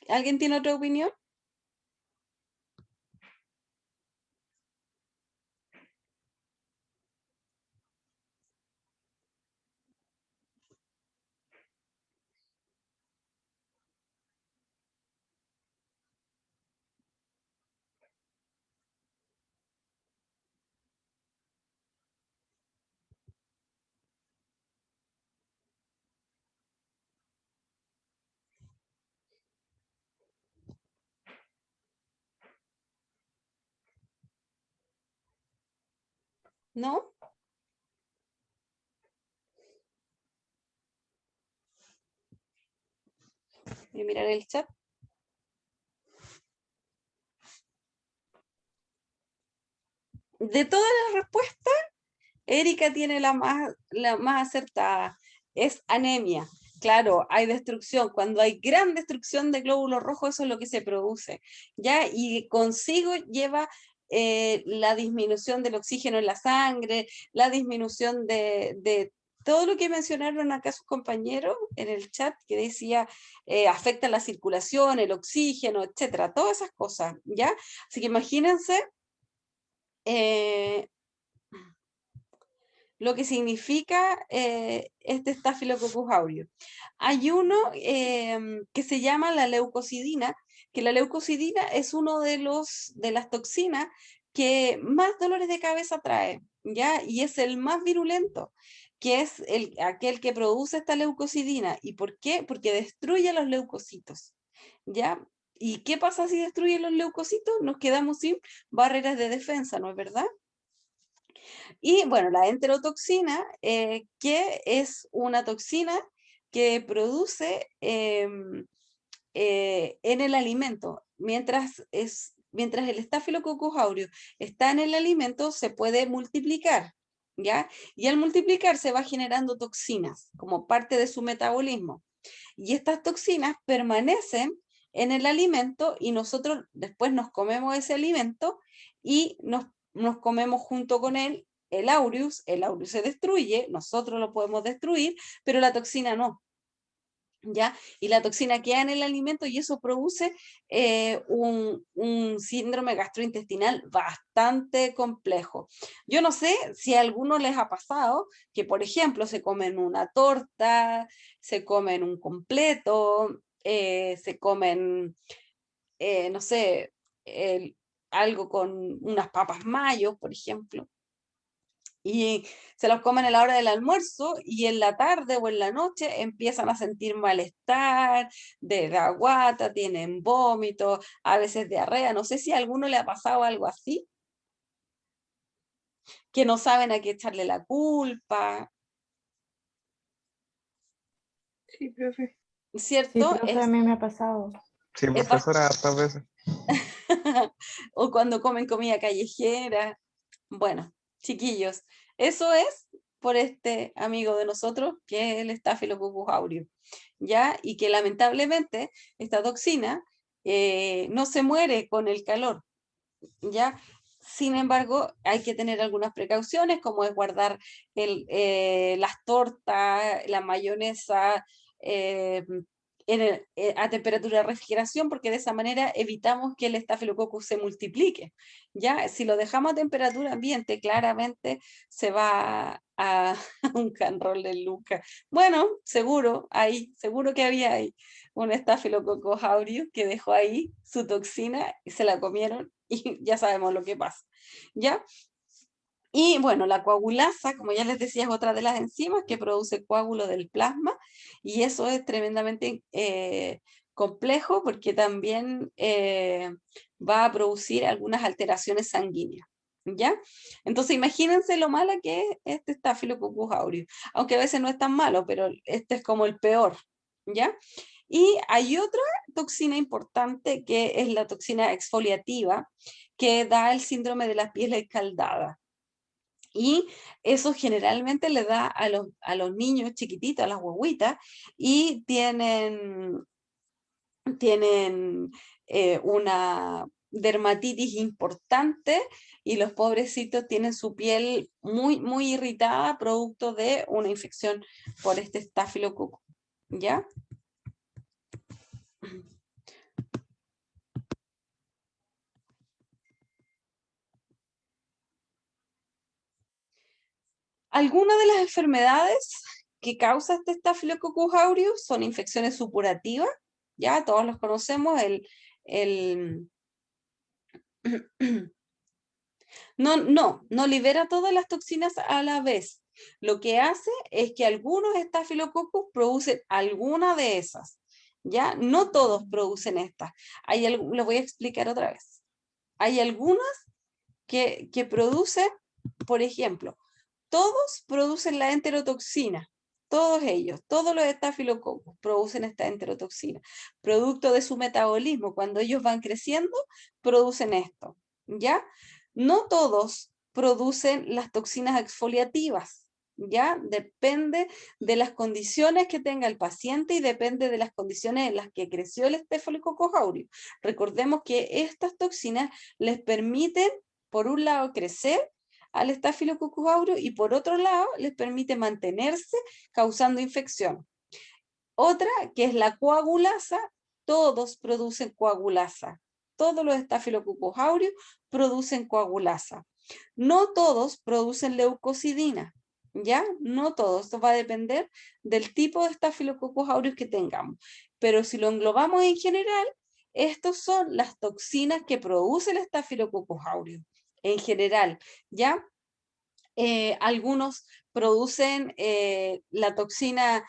[SPEAKER 1] ¿Alguien tiene otra opinión? ¿No? Voy a mirar el chat. De todas las respuestas, Erika tiene la más acertada. Es anemia. Claro, hay destrucción. Cuando hay gran destrucción de glóbulos rojos, eso es lo que se produce, ¿ya? Y consigo lleva la disminución del oxígeno en la sangre, la disminución de todo lo que mencionaron acá sus compañeros en el chat, que decía afecta la circulación, el oxígeno, etcétera, todas esas cosas, ¿ya? Así que imagínense lo que significa este Staphylococcus aureus. Hay uno que se llama la leucocidina, que la leucocidina es uno de las toxinas que más dolores de cabeza trae, ¿ya? Y es el más virulento, que es aquel que produce esta leucocidina. ¿Y por qué? Porque destruye los leucocitos, ¿ya? ¿Y qué pasa si destruye los leucocitos? Nos quedamos sin barreras de defensa, ¿no es verdad? Y bueno, la enterotoxina, que es una toxina que produce en el alimento. Mientras el Staphylococcus aureus está en el alimento, se puede multiplicar, ¿ya? Y al multiplicarse va generando toxinas como parte de su metabolismo. Y estas toxinas permanecen en el alimento y nosotros después nos comemos ese alimento y nos comemos junto con él el aureus se destruye, nosotros lo podemos destruir, pero la toxina no. ¿Ya? Y la toxina queda en el alimento y eso produce un síndrome gastrointestinal bastante complejo. Yo no sé si a algunos les ha pasado que, por ejemplo, se comen una torta, se comen un completo, se comen, no sé, algo con unas papas mayo, por ejemplo, y se los comen a la hora del almuerzo y en la tarde o en la noche empiezan a sentir malestar, de la guata, tienen vómito, a veces diarrea. No sé si a alguno le ha pasado algo así, que no saben a qué echarle la culpa,
[SPEAKER 5] Sí, profe.
[SPEAKER 8] Sí,
[SPEAKER 1] ¿cierto?
[SPEAKER 8] profe, a mí me ha pasado.
[SPEAKER 12] Sí,
[SPEAKER 1] Es
[SPEAKER 12] profesora, hartas veces.
[SPEAKER 1] o cuando comen comida callejera. Bueno, chiquillos, eso es por este amigo de nosotros, que es el Staphylococcus aureus, ¿ya? Y que lamentablemente esta toxina no se muere con el calor, ¿ya? Sin embargo, hay que tener algunas precauciones, como es guardar las tortas, la mayonesa, a temperatura de refrigeración, porque de esa manera evitamos que el estafilococcus se multiplique. Ya, si lo dejamos a temperatura ambiente, claramente se va a un canrol de Luca. Bueno, seguro que había ahí un Staphylococcus aureus que dejó ahí su toxina y se la comieron y ya sabemos lo que pasa. ¿Ya? Y bueno, la coagulasa, como ya les decía, es otra de las enzimas que produce coágulo del plasma y eso es tremendamente complejo porque también va a producir algunas alteraciones sanguíneas. ¿Ya? Entonces imagínense lo mala que es este Staphylococcus aureus, aunque a veces no es tan malo, pero este es como el peor. ¿Ya? Y hay otra toxina importante que es la toxina exfoliativa que da el síndrome de la piel escaldada. Y eso generalmente le da a los niños chiquititos, a las guaguitas, y tienen una dermatitis importante y los pobrecitos tienen su piel muy, muy irritada producto de una infección por este estafilococo. ¿Ya? Algunas de las enfermedades que causa este Staphylococcus aureus son infecciones supurativas, ya todos los conocemos, no libera todas las toxinas a la vez. Lo que hace es que algunos Staphylococcus producen alguna de esas, ya no todos producen estas. Lo voy a explicar otra vez. Hay algunas que producen, por ejemplo, todos producen la enterotoxina, todos ellos, todos los estafilococos producen esta enterotoxina, producto de su metabolismo. Cuando ellos van creciendo, producen esto, ¿ya? No todos producen las toxinas exfoliativas, ¿ya? Depende de las condiciones que tenga el paciente y depende de las condiciones en las que creció el Staphylococcus aureus. Recordemos que estas toxinas les permiten, por un lado, crecer al Staphylococcus aureus y por otro lado les permite mantenerse causando infección. Otra que es la coagulasa, todos producen coagulasa. Todos los Staphylococcus aureus producen coagulasa. No todos producen leucocidina, ¿ya? No todos. Esto va a depender del tipo de Staphylococcus aureus que tengamos. Pero si lo englobamos en general, estos son las toxinas que produce el Staphylococcus aureus. en general, ¿ya? Algunos producen la toxina,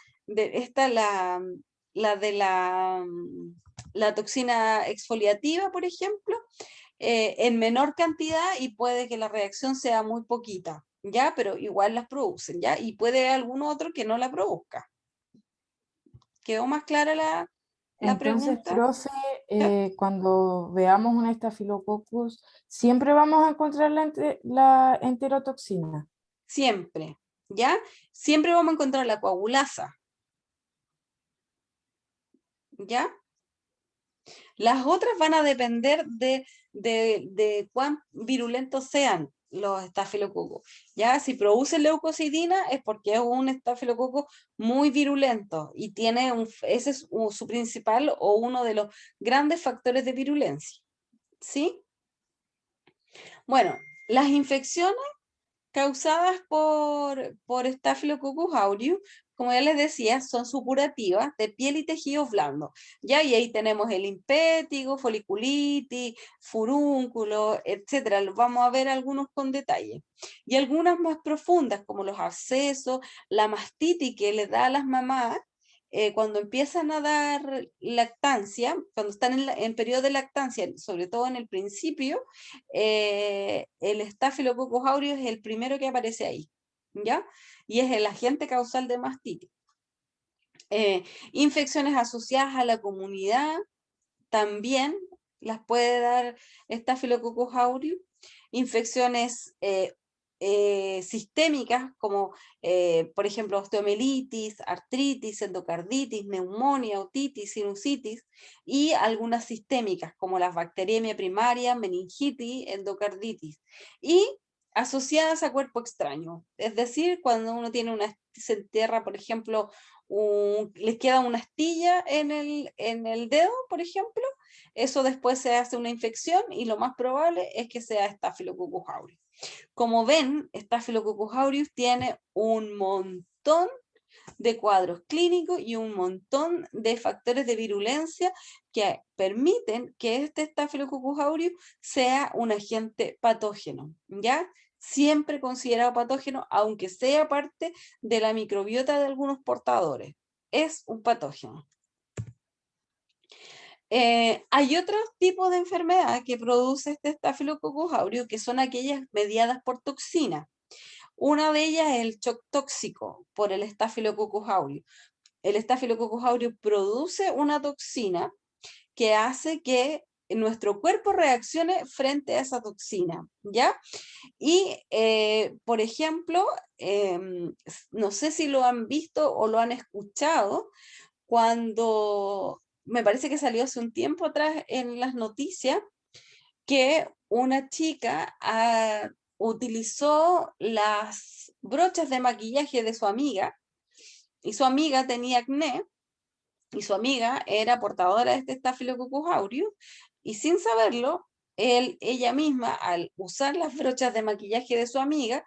[SPEAKER 1] la toxina exfoliativa, por ejemplo, en menor cantidad y puede que la reacción sea muy poquita, ¿ya? Pero igual las producen, ¿ya? Y puede haber algún otro que no la produzca. ¿Quedó más clara la
[SPEAKER 8] Entonces,
[SPEAKER 1] pregunta?
[SPEAKER 8] profe, cuando veamos un Staphylococcus, siempre vamos a encontrar la enterotoxina.
[SPEAKER 1] Siempre, ¿ya? Siempre vamos a encontrar la coagulasa, ¿ya? Las otras van a depender de cuán virulentos sean los estafilococos. Ya, si producen leucocidina es porque es un estafilococo muy virulento y tiene ese es su principal o uno de los grandes factores de virulencia. ¿Sí? Bueno, las infecciones causadas por Staphylococcus aureus, como ya les decía, son supurativas de piel y tejidos blandos. ¿Ya? Y ahí tenemos el impétigo, foliculitis, furúnculo, etcétera. Vamos a ver algunos con detalle. Y algunas más profundas, como los abscesos, la mastitis que les da a las mamás, cuando empiezan a dar lactancia, cuando están en periodo de lactancia, sobre todo en el principio, el Staphylococcus aureus es el primero que aparece ahí, ¿ya? Y es el agente causal de mastitis. Infecciones asociadas a la comunidad también las puede dar Staphylococcus aureus. Infecciones sistémicas como, por ejemplo, osteomielitis, artritis, endocarditis, neumonía, otitis, sinusitis, y algunas sistémicas como la bacteriemia primaria, meningitis, endocarditis, y asociadas a cuerpo extraño. Es decir, cuando uno tiene se entierra, por ejemplo, les queda una astilla en el dedo, por ejemplo, eso después se hace una infección y lo más probable es que sea Staphylococcus aureus. Como ven, Staphylococcus aureus tiene un montón de cuadros clínicos y un montón de factores de virulencia que permiten que este Staphylococcus aureus sea un agente patógeno, ¿ya? Siempre considerado patógeno, aunque sea parte de la microbiota de algunos portadores. Es un patógeno. Hay otros tipos de enfermedad que produce este Staphylococcus aureus, que son aquellas mediadas por toxina. Una de ellas es el shock tóxico por el Staphylococcus aureus. El Staphylococcus aureus produce una toxina que hace que nuestro cuerpo reaccione frente a esa toxina, ¿ya? Y, por ejemplo, no sé si lo han visto o lo han escuchado, cuando me parece que salió hace un tiempo atrás en las noticias, que una chica utilizó las brochas de maquillaje de su amiga, y su amiga tenía acné, y su amiga era portadora de este Staphylococcus aureus, y sin saberlo, ella misma, al usar las brochas de maquillaje de su amiga,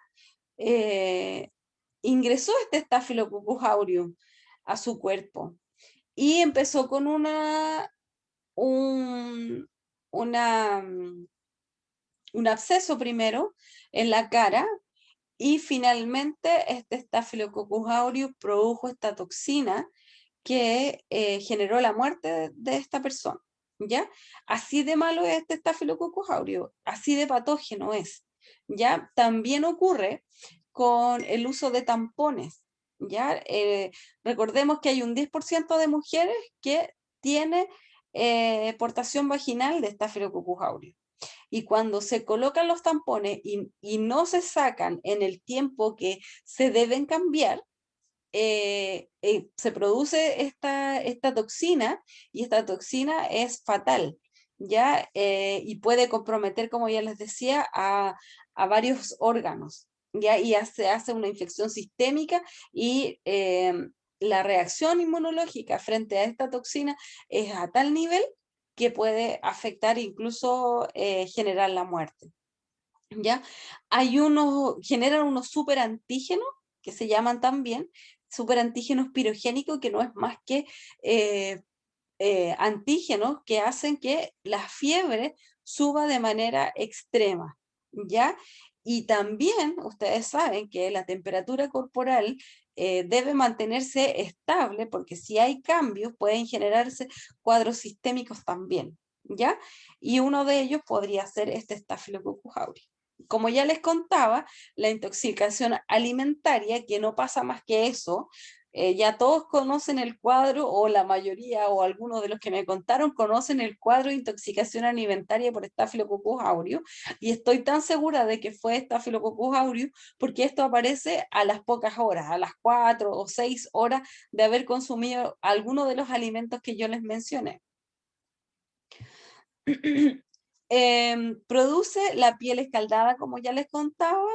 [SPEAKER 1] ingresó este Staphylococcus aureus a su cuerpo, y empezó con un absceso primero en la cara, y finalmente este Staphylococcus aureus produjo esta toxina que generó la muerte de esta persona, ¿ya? Así de malo es este Staphylococcus aureus, así de patógeno es, ¿ya? También ocurre con el uso de tampones, ¿ya? Recordemos que hay un 10% de mujeres que tiene portación vaginal de Staphylococcus aureus. Y cuando se colocan los tampones y no se sacan en el tiempo que se deben cambiar, se produce esta toxina, y esta toxina es fatal, ¿ya? Y puede comprometer, como ya les decía, a varios órganos, ¿ya? Y se hace una infección sistémica, y la reacción inmunológica frente a esta toxina es a tal nivel que puede afectar, incluso generar la muerte, ¿ya? Generan unos superantígenos que se llaman también superantígenos pirogénicos, que no es más que antígenos que hacen que la fiebre suba de manera extrema, ¿ya? Y también ustedes saben que la temperatura corporal debe mantenerse estable, porque si hay cambios pueden generarse cuadros sistémicos también, ¿ya? Y uno de ellos podría ser este Staphylococcus aureus. Como ya les contaba, la intoxicación alimentaria, que no pasa más que eso, ya todos conocen el cuadro, o la mayoría, o algunos de los que me contaron, conocen el cuadro de intoxicación alimentaria por Staphylococcus aureus, y estoy tan segura de que fue Staphylococcus aureus, porque esto aparece a las pocas horas, a las 4 o 6 horas de haber consumido alguno de los alimentos que yo les mencioné. Produce la piel escaldada, como ya les contaba,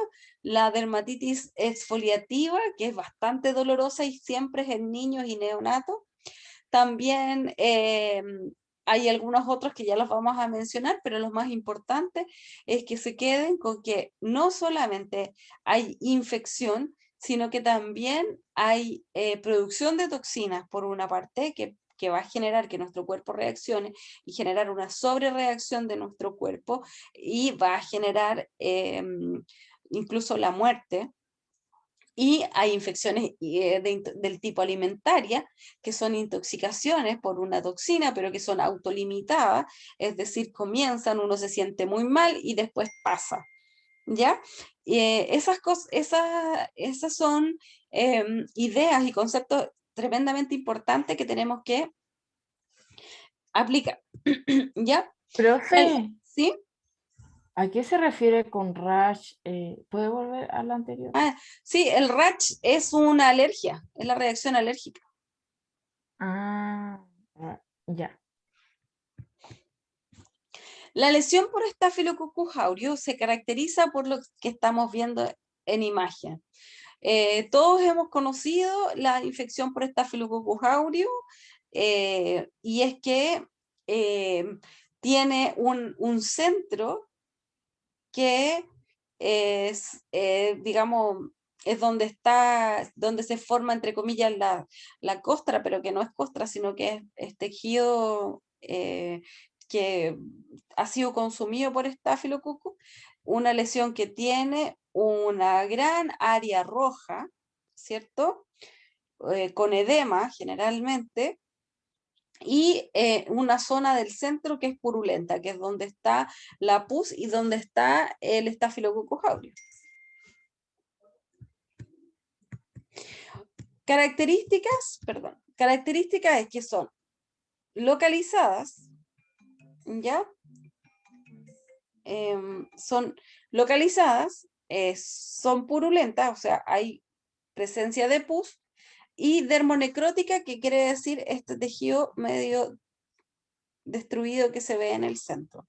[SPEAKER 1] la dermatitis exfoliativa, que es bastante dolorosa y siempre es en niños y neonatos. También hay algunos otros que ya los vamos a mencionar, pero los más importantes es que se queden con que no solamente hay infección, sino que también hay producción de toxinas, por una parte, que va a generar que nuestro cuerpo reaccione y generar una sobrereacción de nuestro cuerpo, y va a generar incluso la muerte. Y hay infecciones del tipo alimentaria, que son intoxicaciones por una toxina, pero que son autolimitadas, es decir, comienzan, uno se siente muy mal y después pasa, ¿ya? Esas son ideas y conceptos tremendamente importantes que tenemos que aplicar, ¿ya?
[SPEAKER 8] Profe,
[SPEAKER 1] ¿Sí?
[SPEAKER 8] ¿a qué se refiere con rash? ¿Puede volver a la anterior?
[SPEAKER 1] Sí, el rash es una alergia, es la reacción alérgica.
[SPEAKER 8] Ya.
[SPEAKER 1] La lesión por Staphylococcus aureus se caracteriza por lo que estamos viendo en imagen. Todos hemos conocido la infección por Staphylococcus aureus, y es que tiene un centro que es, digamos, es donde se forma, entre comillas, la costra, pero que no es costra, sino que es tejido que ha sido consumido por Staphylococcus, una lesión que tiene una gran área roja, ¿cierto? Con edema generalmente, y una zona del centro que es purulenta, que es donde está la pus y donde está el Staphylococcus aureus. Características es que son localizadas, ¿ya? Son localizadas, son purulentas, o sea, hay presencia de pus, y dermonecrótica, que quiere decir este tejido medio destruido que se ve en el centro.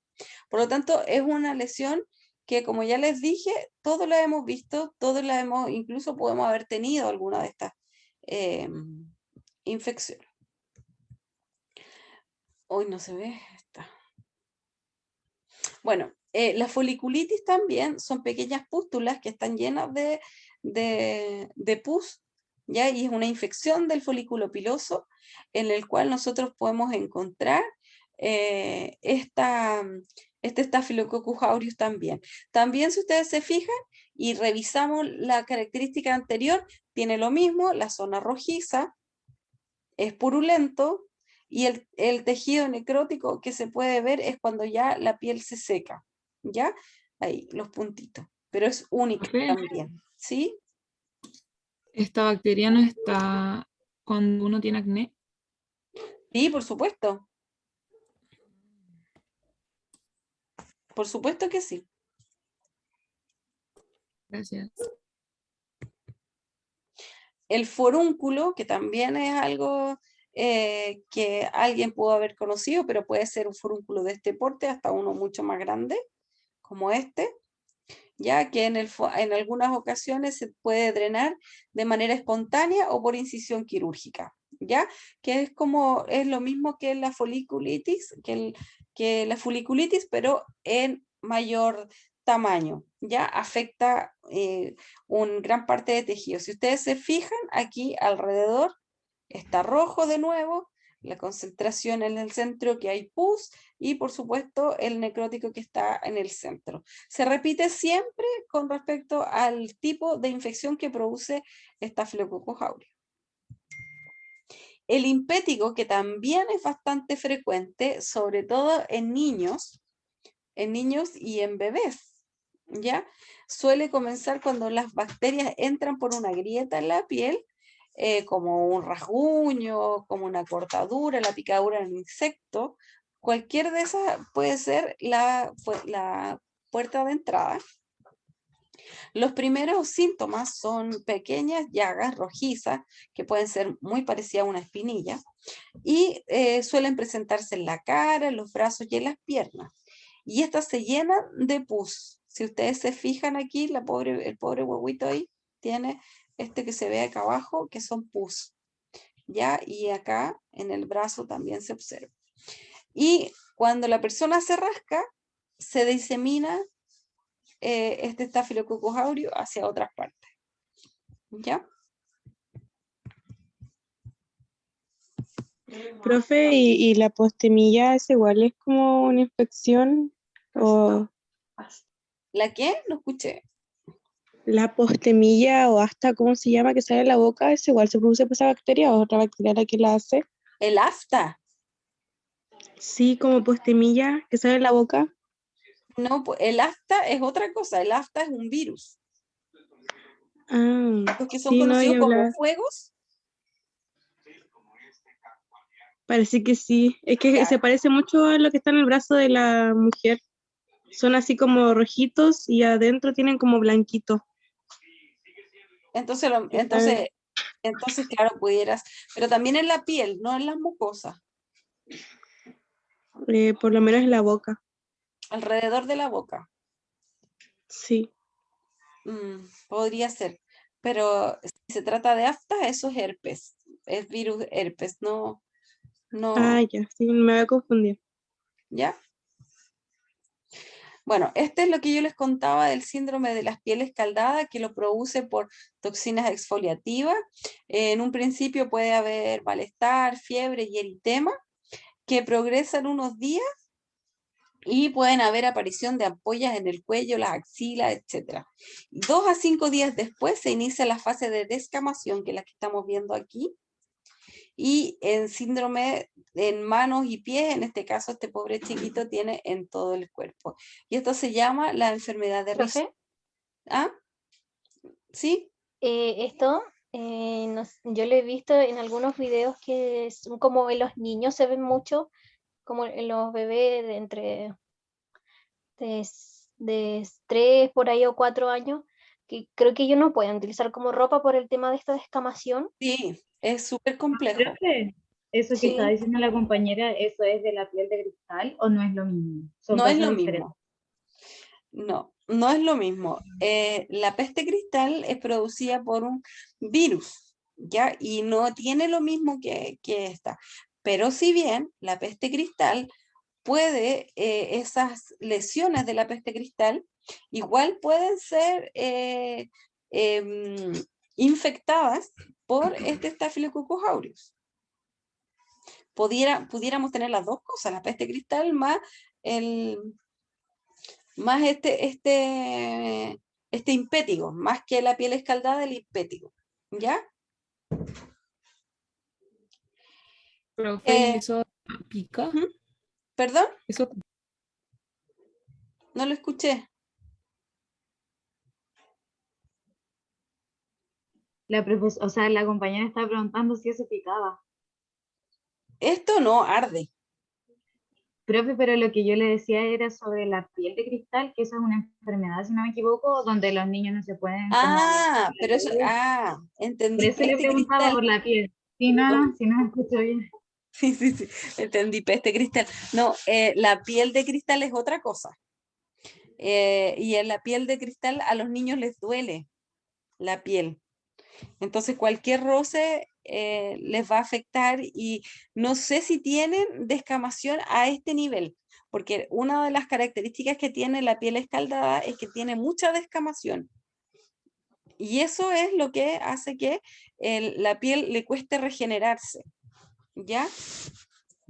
[SPEAKER 1] Por lo tanto, es una lesión que, como ya les dije, todos la hemos visto, incluso podemos haber tenido alguna de estas infecciones. Hoy no se ve esta. Bueno, la foliculitis también son pequeñas pústulas que están llenas de pus, ¿ya? Y es una infección del folículo piloso, en el cual nosotros podemos encontrar este Staphylococcus aureus también. También, si ustedes se fijan y revisamos la característica anterior, tiene lo mismo, la zona rojiza, es purulento, y el tejido necrótico que se puede ver es cuando ya la piel se seca, ¿ya? Ahí, los puntitos, pero es única también, ¿sí?
[SPEAKER 3] ¿Esta bacteria no está cuando uno tiene acné?
[SPEAKER 1] Sí, por supuesto. Por supuesto que sí.
[SPEAKER 3] Gracias.
[SPEAKER 1] El forúnculo, que también es algo que alguien pudo haber conocido, pero puede ser un forúnculo de este porte hasta uno mucho más grande, como este, ya que en algunas ocasiones se puede drenar de manera espontánea o por incisión quirúrgica, ya que es lo mismo que la foliculitis, que la foliculitis, pero en mayor tamaño, ya afecta una gran parte de tejido. Si ustedes se fijan, aquí alrededor está rojo de nuevo, la concentración en el centro, que hay pus, y por supuesto el necrótico que está en el centro. Se repite siempre con respecto al tipo de infección que produce Staphylococcus aureus. El impético, que también es bastante frecuente, sobre todo en niños y en bebés, ¿ya? Suele comenzar cuando las bacterias entran por una grieta en la piel, como un rasguño, como una cortadura, la picadura de un insecto. Cualquier de esas puede ser la puerta de entrada. Los primeros síntomas son pequeñas llagas rojizas que pueden ser muy parecidas a una espinilla y suelen presentarse en la cara, en los brazos y en las piernas. Y estas se llenan de pus. Si ustedes se fijan aquí, el pobre huevito ahí tiene que se ve acá abajo, que son pus. ¿Ya? Y acá en el brazo también se observa. Y cuando la persona se rasca, se disemina este Staphylococcus aureus hacia otras partes. ¿Ya?
[SPEAKER 12] Profe, ¿y la postemilla es igual? ¿Es como una infección? ¿O
[SPEAKER 1] ¿La qué? No escuché.
[SPEAKER 12] la postemilla o hasta, cómo se llama, que sale de la boca, es igual? ¿Se produce por esa bacteria o otra bacteria la que la hace?
[SPEAKER 1] ¿El afta?
[SPEAKER 12] Sí, como postemilla que sale de la boca.
[SPEAKER 1] No, el afta es otra cosa. El afta es un virus.
[SPEAKER 12] Ah,
[SPEAKER 1] Los que son
[SPEAKER 12] sí, no,
[SPEAKER 1] conocidos
[SPEAKER 12] yo
[SPEAKER 1] como
[SPEAKER 12] hablaba.
[SPEAKER 1] fuegos.
[SPEAKER 12] Parece que sí. Es que se parece mucho a lo que está en el brazo de la mujer. Son así como rojitos y adentro tienen como blanquito.
[SPEAKER 1] Entonces,
[SPEAKER 12] Está-
[SPEAKER 1] entonces, claro, pudieras, pero también en la piel, no en las mucosas,
[SPEAKER 12] por lo menos en la boca.
[SPEAKER 1] alrededor de la boca.
[SPEAKER 12] Sí.
[SPEAKER 1] Podría ser, pero si se trata de afta, eso es herpes, es virus herpes, no,
[SPEAKER 12] Ah, ya, sí, me había confundido.
[SPEAKER 1] ¿ya? Bueno, este es lo que yo les contaba del síndrome de las pieles escaldadas, que lo produce por toxinas exfoliativas. En un principio puede haber malestar, fiebre y eritema, que progresan unos días y pueden haber aparición de ampollas en el cuello, las axilas, etc. 2 a 5 días después se inicia la fase de descamación, que es la que estamos viendo aquí, y en síndrome en manos y pies, en este caso este pobre chiquito tiene en todo el cuerpo. Y esto se llama la enfermedad de Rich.
[SPEAKER 9] Profe,
[SPEAKER 1] ¿Ah? ¿Sí?
[SPEAKER 9] esto yo lo he visto en algunos videos que son como en los niños se ven mucho, como en los bebés de entre de 3 por ahí o 4 años, que creo que ellos no pueden utilizar como ropa por el tema de esta descamación.
[SPEAKER 1] Sí, es súper complejo.
[SPEAKER 3] Profe, eso que
[SPEAKER 9] Sí.
[SPEAKER 3] está diciendo la compañera, ¿eso es de la piel de cristal o no es lo mismo? Son
[SPEAKER 1] No es
[SPEAKER 3] cosas
[SPEAKER 1] lo
[SPEAKER 3] diferentes.
[SPEAKER 1] mismo. No es lo mismo. La peste cristal es producida por un virus, ¿ya? Y no tiene lo mismo que esta. Pero si bien la peste cristal puede, esas lesiones de la peste cristal, igual pueden ser infectadas por este Staphylococcus aureus. Pudiéramos tener las dos cosas, la peste cristal más este impétigo, más que la piel escaldada, el impétigo, ¿ya?
[SPEAKER 8] Profe, ¿y eso pica?
[SPEAKER 1] ¿Perdón?
[SPEAKER 8] Eso
[SPEAKER 1] No lo escuché.
[SPEAKER 3] O sea, la compañera estaba preguntando si eso picaba.
[SPEAKER 1] Esto no arde.
[SPEAKER 3] Profe, pero lo que yo le decía era sobre la piel de cristal, que esa es una enfermedad, si no me equivoco, donde los niños no se pueden
[SPEAKER 1] Ah,
[SPEAKER 3] como
[SPEAKER 1] pero eso,
[SPEAKER 3] Por
[SPEAKER 1] entendí
[SPEAKER 3] eso le
[SPEAKER 1] peste
[SPEAKER 3] preguntaba
[SPEAKER 1] cristal.
[SPEAKER 3] por la piel. Sí, no, si no me escucho bien.
[SPEAKER 1] Sí, entendí peste cristal. No, la piel de cristal es otra cosa. Y en la piel de cristal a los niños les duele la piel. Entonces cualquier roce les va a afectar y no sé si tienen descamación a este nivel, porque una de las características que tiene la piel escaldada es que tiene mucha descamación. Y eso es lo que hace que la piel le cueste regenerarse, ¿ya?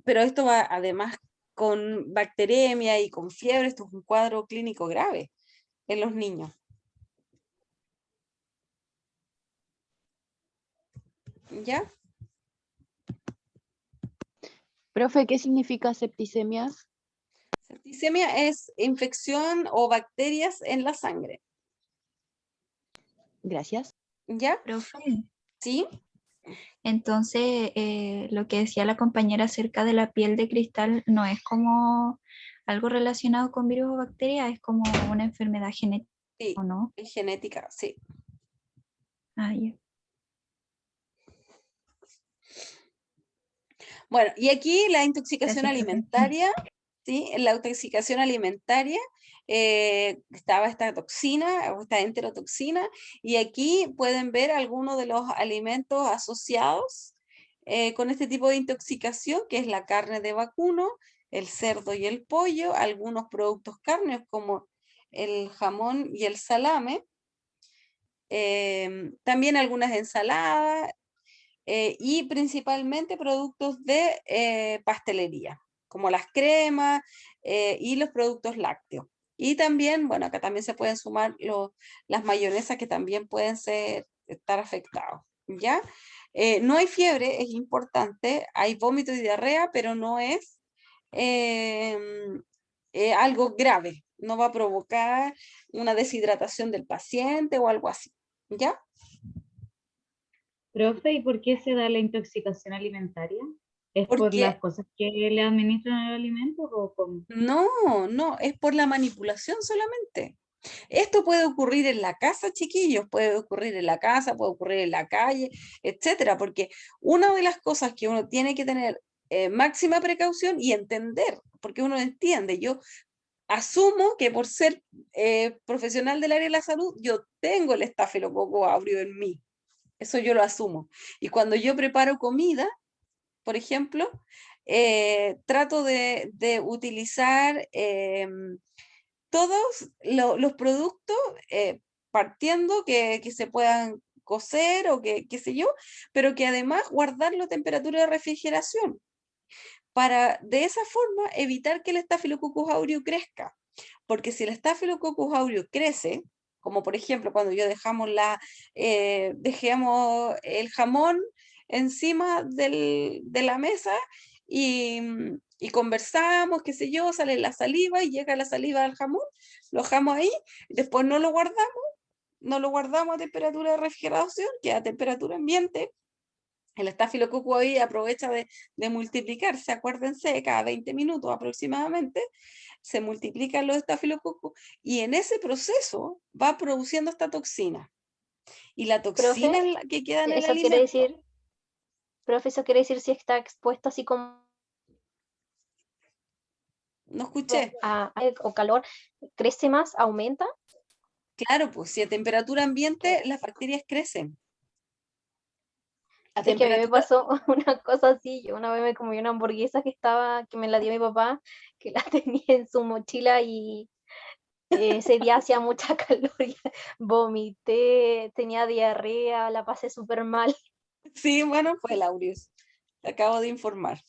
[SPEAKER 1] Pero esto va además con bacteremia y con fiebre, esto es un cuadro clínico grave en los niños. ¿Ya?
[SPEAKER 7] Profe, ¿qué significa septicemia?
[SPEAKER 1] Septicemia es infección o bacterias en la sangre.
[SPEAKER 7] Gracias.
[SPEAKER 1] ¿Ya?
[SPEAKER 13] Profe,
[SPEAKER 1] ¿Sí?
[SPEAKER 13] entonces lo que decía la compañera acerca de la piel de cristal no es como algo relacionado con virus o bacterias, es como una enfermedad genética,
[SPEAKER 1] Sí,
[SPEAKER 13] ¿o no?
[SPEAKER 1] es genética, sí.
[SPEAKER 13] Ah, ya.
[SPEAKER 1] Bueno, y aquí la intoxicación
[SPEAKER 13] Gracias, profe.
[SPEAKER 1] alimentaria, ¿sí? En la intoxicación alimentaria estaba esta toxina, o esta enterotoxina, y aquí pueden ver algunos de los alimentos asociados con este tipo de intoxicación, que es la carne de vacuno, el cerdo y el pollo, algunos productos cárneos como el jamón y el salame, también algunas ensaladas, y principalmente productos de pastelería, como las cremas y los productos lácteos. Y también, bueno, acá también se pueden sumar las mayonesas que también pueden estar afectados, ¿ya? No hay fiebre, es importante, hay vómito y diarrea, pero no es algo grave, no va a provocar una deshidratación del paciente o algo así, ¿ya?
[SPEAKER 3] Profe, ¿y por qué se da la intoxicación alimentaria? ¿Es por
[SPEAKER 1] Porque
[SPEAKER 3] las cosas que le administran al alimento o cómo?
[SPEAKER 1] no, es por la manipulación solamente. Esto puede ocurrir en la casa, chiquillos, puede ocurrir en la casa, puede ocurrir en la calle, etcétera, porque una de las cosas que uno tiene que tener máxima precaución y entender, porque uno entiende, yo asumo que por ser profesional del área de la salud, yo tengo el estafilococo aureus en mí, eso yo lo asumo. Y cuando yo preparo comida, por ejemplo, trato de utilizar todos los productos partiendo que se puedan cocer o que, qué sé yo, pero que además guardarlo a temperatura de refrigeración para de esa forma evitar que el Staphylococcus aureus crezca. Porque si el Staphylococcus aureus crece, como por ejemplo cuando yo dejamos el jamón encima de la mesa y conversamos, qué sé yo, sale la saliva y llega la saliva al jamón, lo dejamos ahí, después no lo guardamos a temperatura de refrigeración, que a temperatura ambiente, el estafilococo ahí aprovecha de multiplicarse, acuérdense, cada 20 minutos aproximadamente, se multiplican los estafilococos y en ese proceso va produciendo esta toxina. Y la toxina
[SPEAKER 9] Profe,
[SPEAKER 1] es la que queda en el
[SPEAKER 9] eso quiere
[SPEAKER 1] alimento.
[SPEAKER 9] decir, profe, eso quiere decir si está expuesto así como
[SPEAKER 1] No escuché.
[SPEAKER 9] o calor, crece más, aumenta.
[SPEAKER 1] Claro, pues si a temperatura ambiente las bacterias crecen. A
[SPEAKER 9] Es que a mí me
[SPEAKER 1] temperatura...
[SPEAKER 9] pasó una cosa así, yo una vez me comí una hamburguesa que me la dio mi papá, que la tenía en su mochila y ese día hacía mucha calor, y vomité, tenía diarrea, la pasé súper mal.
[SPEAKER 1] Sí, bueno, fue el aureus. Te acabo de informar.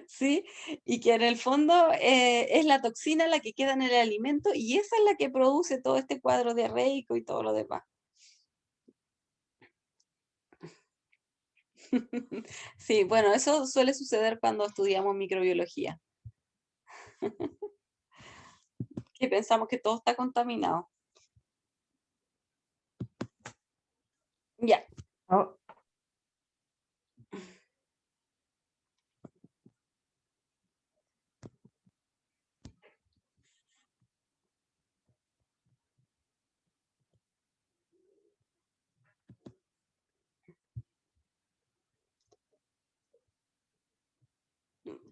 [SPEAKER 1] ¿Sí? Y que en el fondo es la toxina la que queda en el alimento y esa es la que produce todo este cuadro diarreico y todo lo demás. Sí, bueno, eso suele suceder cuando estudiamos microbiología. Que pensamos que todo está contaminado. Ya.
[SPEAKER 8] Oh,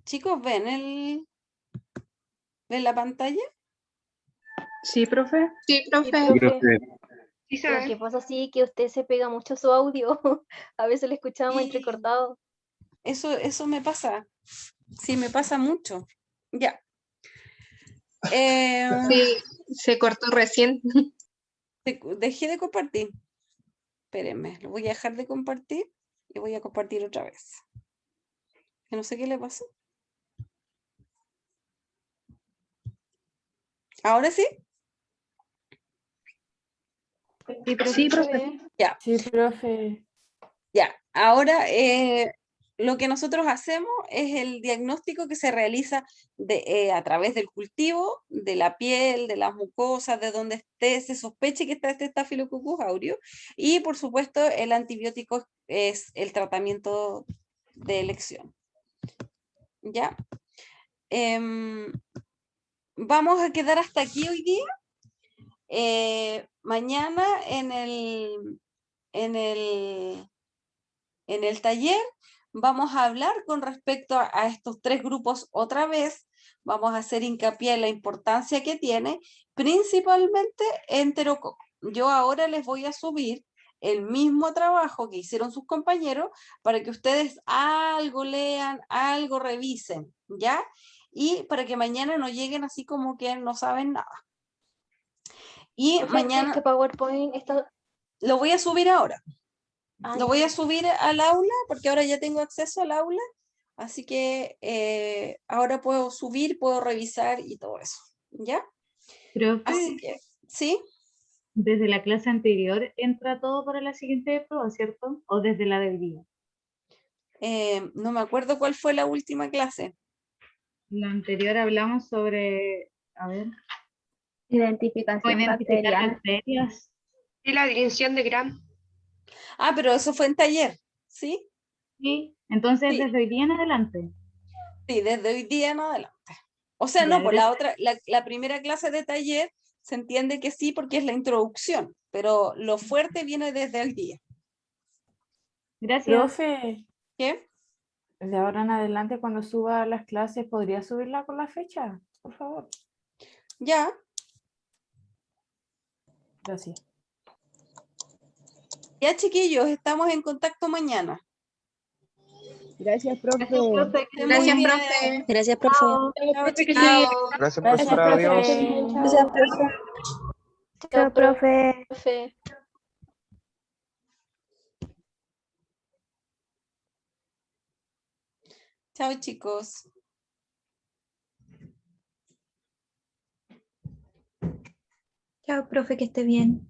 [SPEAKER 1] Chicos, ¿ven la pantalla?
[SPEAKER 12] Sí, profe.
[SPEAKER 4] Sí,
[SPEAKER 9] Sí,
[SPEAKER 4] profe.
[SPEAKER 11] Sí,
[SPEAKER 9] profe,
[SPEAKER 11] profe.
[SPEAKER 10] Sí se
[SPEAKER 9] lo
[SPEAKER 10] ve.
[SPEAKER 9] que pasa sí que usted se pega mucho su audio, a veces le escuchábamos
[SPEAKER 1] Sí,
[SPEAKER 9] entrecortado.
[SPEAKER 1] eso me pasa. Sí, me pasa mucho. Ya.
[SPEAKER 4] Sí, se cortó recién.
[SPEAKER 1] Dejé de compartir. Espérenme, lo voy a dejar de compartir y voy a compartir otra vez. Que no sé qué le pasó. ¿Ahora sí?
[SPEAKER 3] Sí, profe.
[SPEAKER 1] Ya.
[SPEAKER 8] Sí, profe.
[SPEAKER 1] Ya, ahora lo que nosotros hacemos es el diagnóstico que se realiza a través del cultivo, de la piel, de las mucosas, de donde se sospeche que está este Staphylococcus aureus, y por supuesto el antibiótico es el tratamiento de elección. ¿Ya? Vamos a quedar hasta aquí hoy día. Mañana en el taller vamos a hablar con respecto a estos 3 grupos otra vez. Vamos a hacer hincapié en la importancia que tiene, principalmente enterococo. Yo ahora les voy a subir el mismo trabajo que hicieron sus compañeros para que ustedes algo lean, algo revisen, ¿ya? Y para que mañana no lleguen así como que no saben nada. Y mañana
[SPEAKER 9] Este PowerPoint está...
[SPEAKER 1] lo voy a subir ahora.
[SPEAKER 9] Ah,
[SPEAKER 1] Lo
[SPEAKER 9] ya.
[SPEAKER 1] voy a subir al aula porque ahora ya tengo acceso al aula, así que ahora puedo subir, puedo revisar y todo eso, ¿ya?
[SPEAKER 3] Profe,
[SPEAKER 1] Así que, ¿sí?
[SPEAKER 3] desde la clase anterior entra todo para la siguiente prueba, ¿cierto? ¿O desde la del día?
[SPEAKER 1] No me acuerdo cuál fue la última clase.
[SPEAKER 3] La anterior hablamos sobre, a ver,
[SPEAKER 2] Identificación
[SPEAKER 3] identificar
[SPEAKER 2] bacteriana.
[SPEAKER 3] bacterias.
[SPEAKER 14] Y la dirección de Gram.
[SPEAKER 1] Ah, pero eso fue en taller, ¿sí?
[SPEAKER 3] Sí, entonces
[SPEAKER 1] Sí,
[SPEAKER 3] desde hoy día en adelante.
[SPEAKER 1] sí, desde hoy día en adelante. O sea,
[SPEAKER 3] Ya,
[SPEAKER 1] no, por
[SPEAKER 3] gracias.
[SPEAKER 1] la primera clase de taller se entiende que sí porque es la introducción, pero lo fuerte viene desde el día.
[SPEAKER 3] Gracias.
[SPEAKER 8] Profe,
[SPEAKER 1] ¿Qué?
[SPEAKER 8] de ahora en adelante cuando suba las clases, ¿podría subirla con la fecha? Por favor.
[SPEAKER 1] Ya.
[SPEAKER 8] Gracias.
[SPEAKER 1] Ya, chiquillos, estamos en contacto mañana.
[SPEAKER 2] Gracias, profe.
[SPEAKER 1] Que estén muy
[SPEAKER 14] Gracias,
[SPEAKER 1] bien.
[SPEAKER 14] profe.
[SPEAKER 9] Gracias, profe.
[SPEAKER 14] Chao,
[SPEAKER 1] Chao,
[SPEAKER 14] profe, que
[SPEAKER 1] chiquillos.
[SPEAKER 6] Gracias,
[SPEAKER 8] Gracias,
[SPEAKER 6] profesora. Adiós.
[SPEAKER 8] profe.
[SPEAKER 9] Gracias,
[SPEAKER 8] Chao.
[SPEAKER 9] profe.
[SPEAKER 2] Chao, profe.
[SPEAKER 9] Profe.
[SPEAKER 1] Chao, chicos.
[SPEAKER 13] Chao, profe, que esté bien.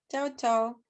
[SPEAKER 1] Chao, chao.